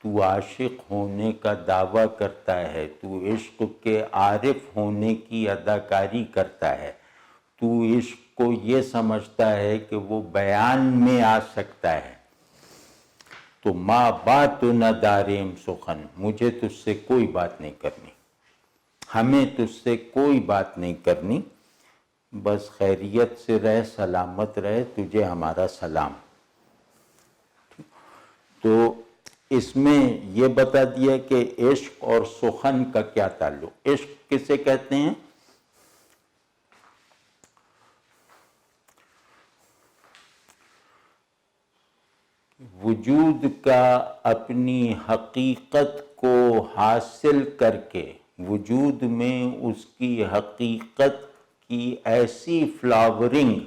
تو عاشق ہونے کا دعویٰ کرتا ہے، تو عشق کے عارف ہونے کی اداکاری کرتا ہے، تو عشق کو یہ سمجھتا ہے کہ وہ بیان میں آ سکتا ہے، تو ما بات نہ داریم سخن، مجھے تجھ سے کوئی بات نہیں کرنی، ہمیں تجھ سے کوئی بات نہیں کرنی، بس خیریت سے رہ، سلامت رہ، تجھے ہمارا سلام۔ تو اس میں یہ بتا دیا کہ عشق اور سخن کا کیا تعلق۔ عشق کسے کہتے ہیں؟ وجود کا اپنی حقیقت کو حاصل کر کے وجود میں اس کی حقیقت کی ایسی فلاورنگ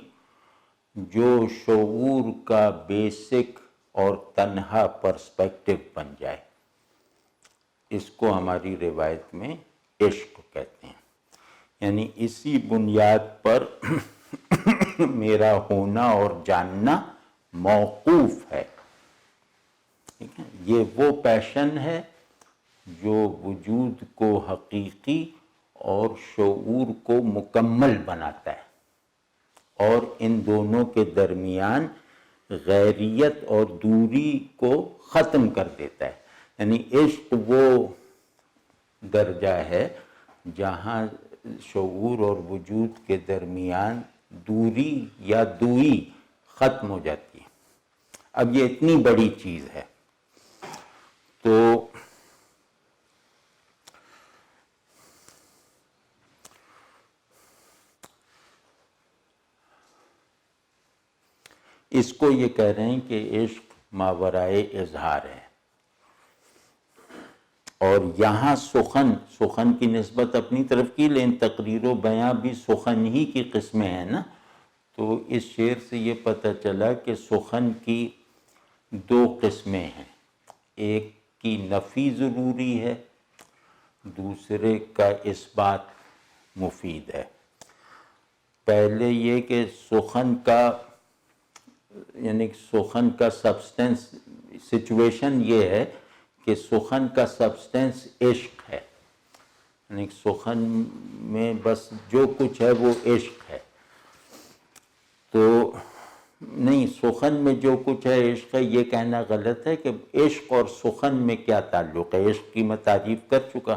جو شعور کا بیسک اور تنہا پرسپیکٹو بن جائے، اس کو ہماری روایت میں عشق کہتے ہیں۔ یعنی اسی بنیاد پر میرا ہونا اور جاننا موقوف ہے، ٹھیک ہے؟ یہ وہ پیشن ہے جو وجود کو حقیقی اور شعور کو مکمل بناتا ہے، اور ان دونوں کے درمیان غیریت اور دوری کو ختم کر دیتا ہے۔ یعنی عشق وہ درجہ ہے جہاں شعور اور وجود کے درمیان دوری یا دوئی ختم ہو جاتی ہے۔ اب یہ اتنی بڑی چیز ہے تو اس کو یہ کہہ رہے ہیں کہ عشق ماورائے اظہار ہے، اور یہاں سخن کی نسبت اپنی طرف کی، لیکن تقریر و بیاں بھی سخن ہی کی قسمیں ہیں نا۔ تو اس شعر سے یہ پتہ چلا کہ سخن کی دو قسمیں ہیں، ایک کی نفی ضروری ہے، دوسرے کا اثبات مفید ہے۔ پہلے یہ کہ سخن کا یعنی سخن کا سبسٹنس، سچویشن یہ ہے کہ سخن کا سبسٹنس عشق ہے، یعنی سخن میں بس جو کچھ ہے وہ عشق ہے۔ تو نہیں، سخن میں جو کچھ ہے عشق ہے، یہ کہنا غلط ہے کہ عشق اور سخن میں کیا تعلق ہے۔ عشق کی میں تعریف کر چکا،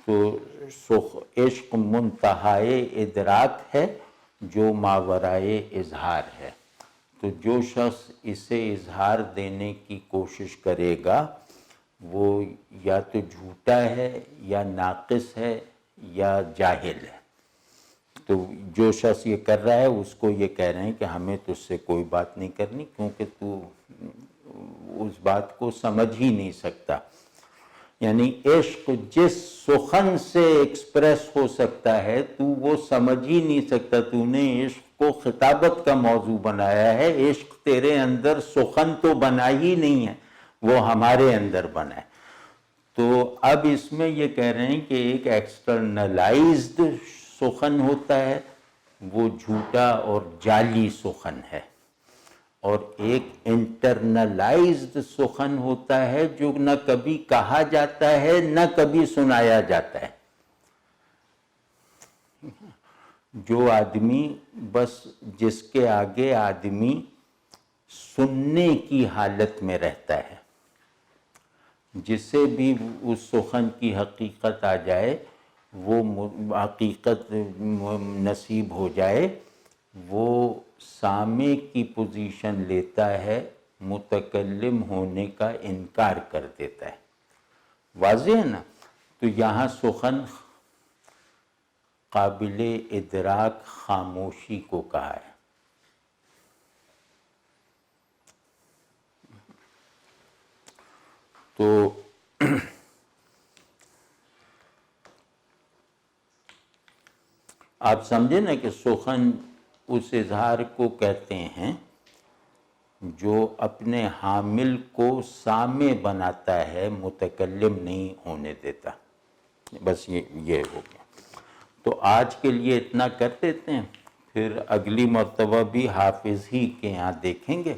تو عشق منتہائے ادراک ہے جو ماورائے اظہار ہے۔ تو جو شخص اسے اظہار دینے کی کوشش کرے گا وہ یا تو جھوٹا ہے یا ناقص ہے یا جاہل ہے۔ تو جو شخص یہ کر رہا ہے اس کو یہ کہہ رہے ہیں کہ ہمیں تجھ سے کوئی بات نہیں کرنی، کیونکہ تو اس بات کو سمجھ ہی نہیں سکتا۔ یعنی عشق جس سخن سے ایکسپریس ہو سکتا ہے تو وہ سمجھ ہی نہیں سکتا۔ تو نے عشق کو خطابت کا موضوع بنایا ہے، عشق تیرے اندر سخن تو بنا ہی نہیں ہے، وہ ہمارے اندر بنا ہے۔ تو اب اس میں یہ کہہ رہے ہیں کہ ایک ایکسٹرنلائزڈ سخن ہوتا ہے، وہ جھوٹا اور جعلی سخن ہے، اور ایک انٹرنلائزڈ سخن ہوتا ہے جو نہ کبھی کہا جاتا ہے نہ کبھی سنایا جاتا ہے۔ جو آدمی بس جس کے آگے آدمی سننے کی حالت میں رہتا ہے، جسے بھی اس سخن کی حقیقت آ جائے، وہ حقیقت نصیب ہو جائے، وہ سامع کی پوزیشن لیتا ہے، متکلم ہونے کا انکار کر دیتا ہے۔ واضح ہے نا؟ تو یہاں سخن قابل ادراک خاموشی کو کہا ہے۔ تو آپ سمجھے نا کہ سخن اس اظہار کو کہتے ہیں جو اپنے حامل کو سامع بناتا ہے، متکلم نہیں ہونے دیتا. بس یہ ہو گیا. تو آج کے لیے اتنا کر دیتے ہیں، پھر اگلی مرتبہ بھی حافظ ہی کے یہاں دیکھیں گے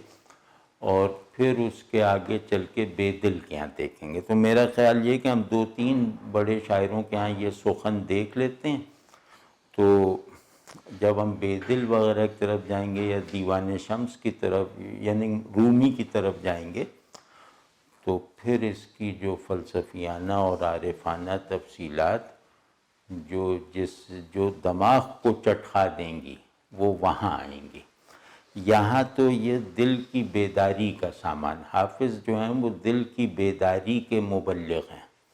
اور پھر اس کے آگے چل کے بے دل کے یہاں دیکھیں گے. تو میرا خیال یہ کہ ہم 2-3 بڑے شاعروں کے یہاں یہ سخن دیکھ لیتے ہیں، تو جب ہم بے دل وغیرہ کی طرف جائیں گے یا دیوان شمس کی طرف یعنی رومی کی طرف جائیں گے تو پھر اس کی جو فلسفیانہ اور عارفانہ تفصیلات جو دماغ کو چٹخا دیں گی وہ وہاں آئیں گی. یہاں تو یہ دل کی بیداری کا سامان، حافظ جو ہیں وہ دل کی بیداری کے مبلغ ہیں.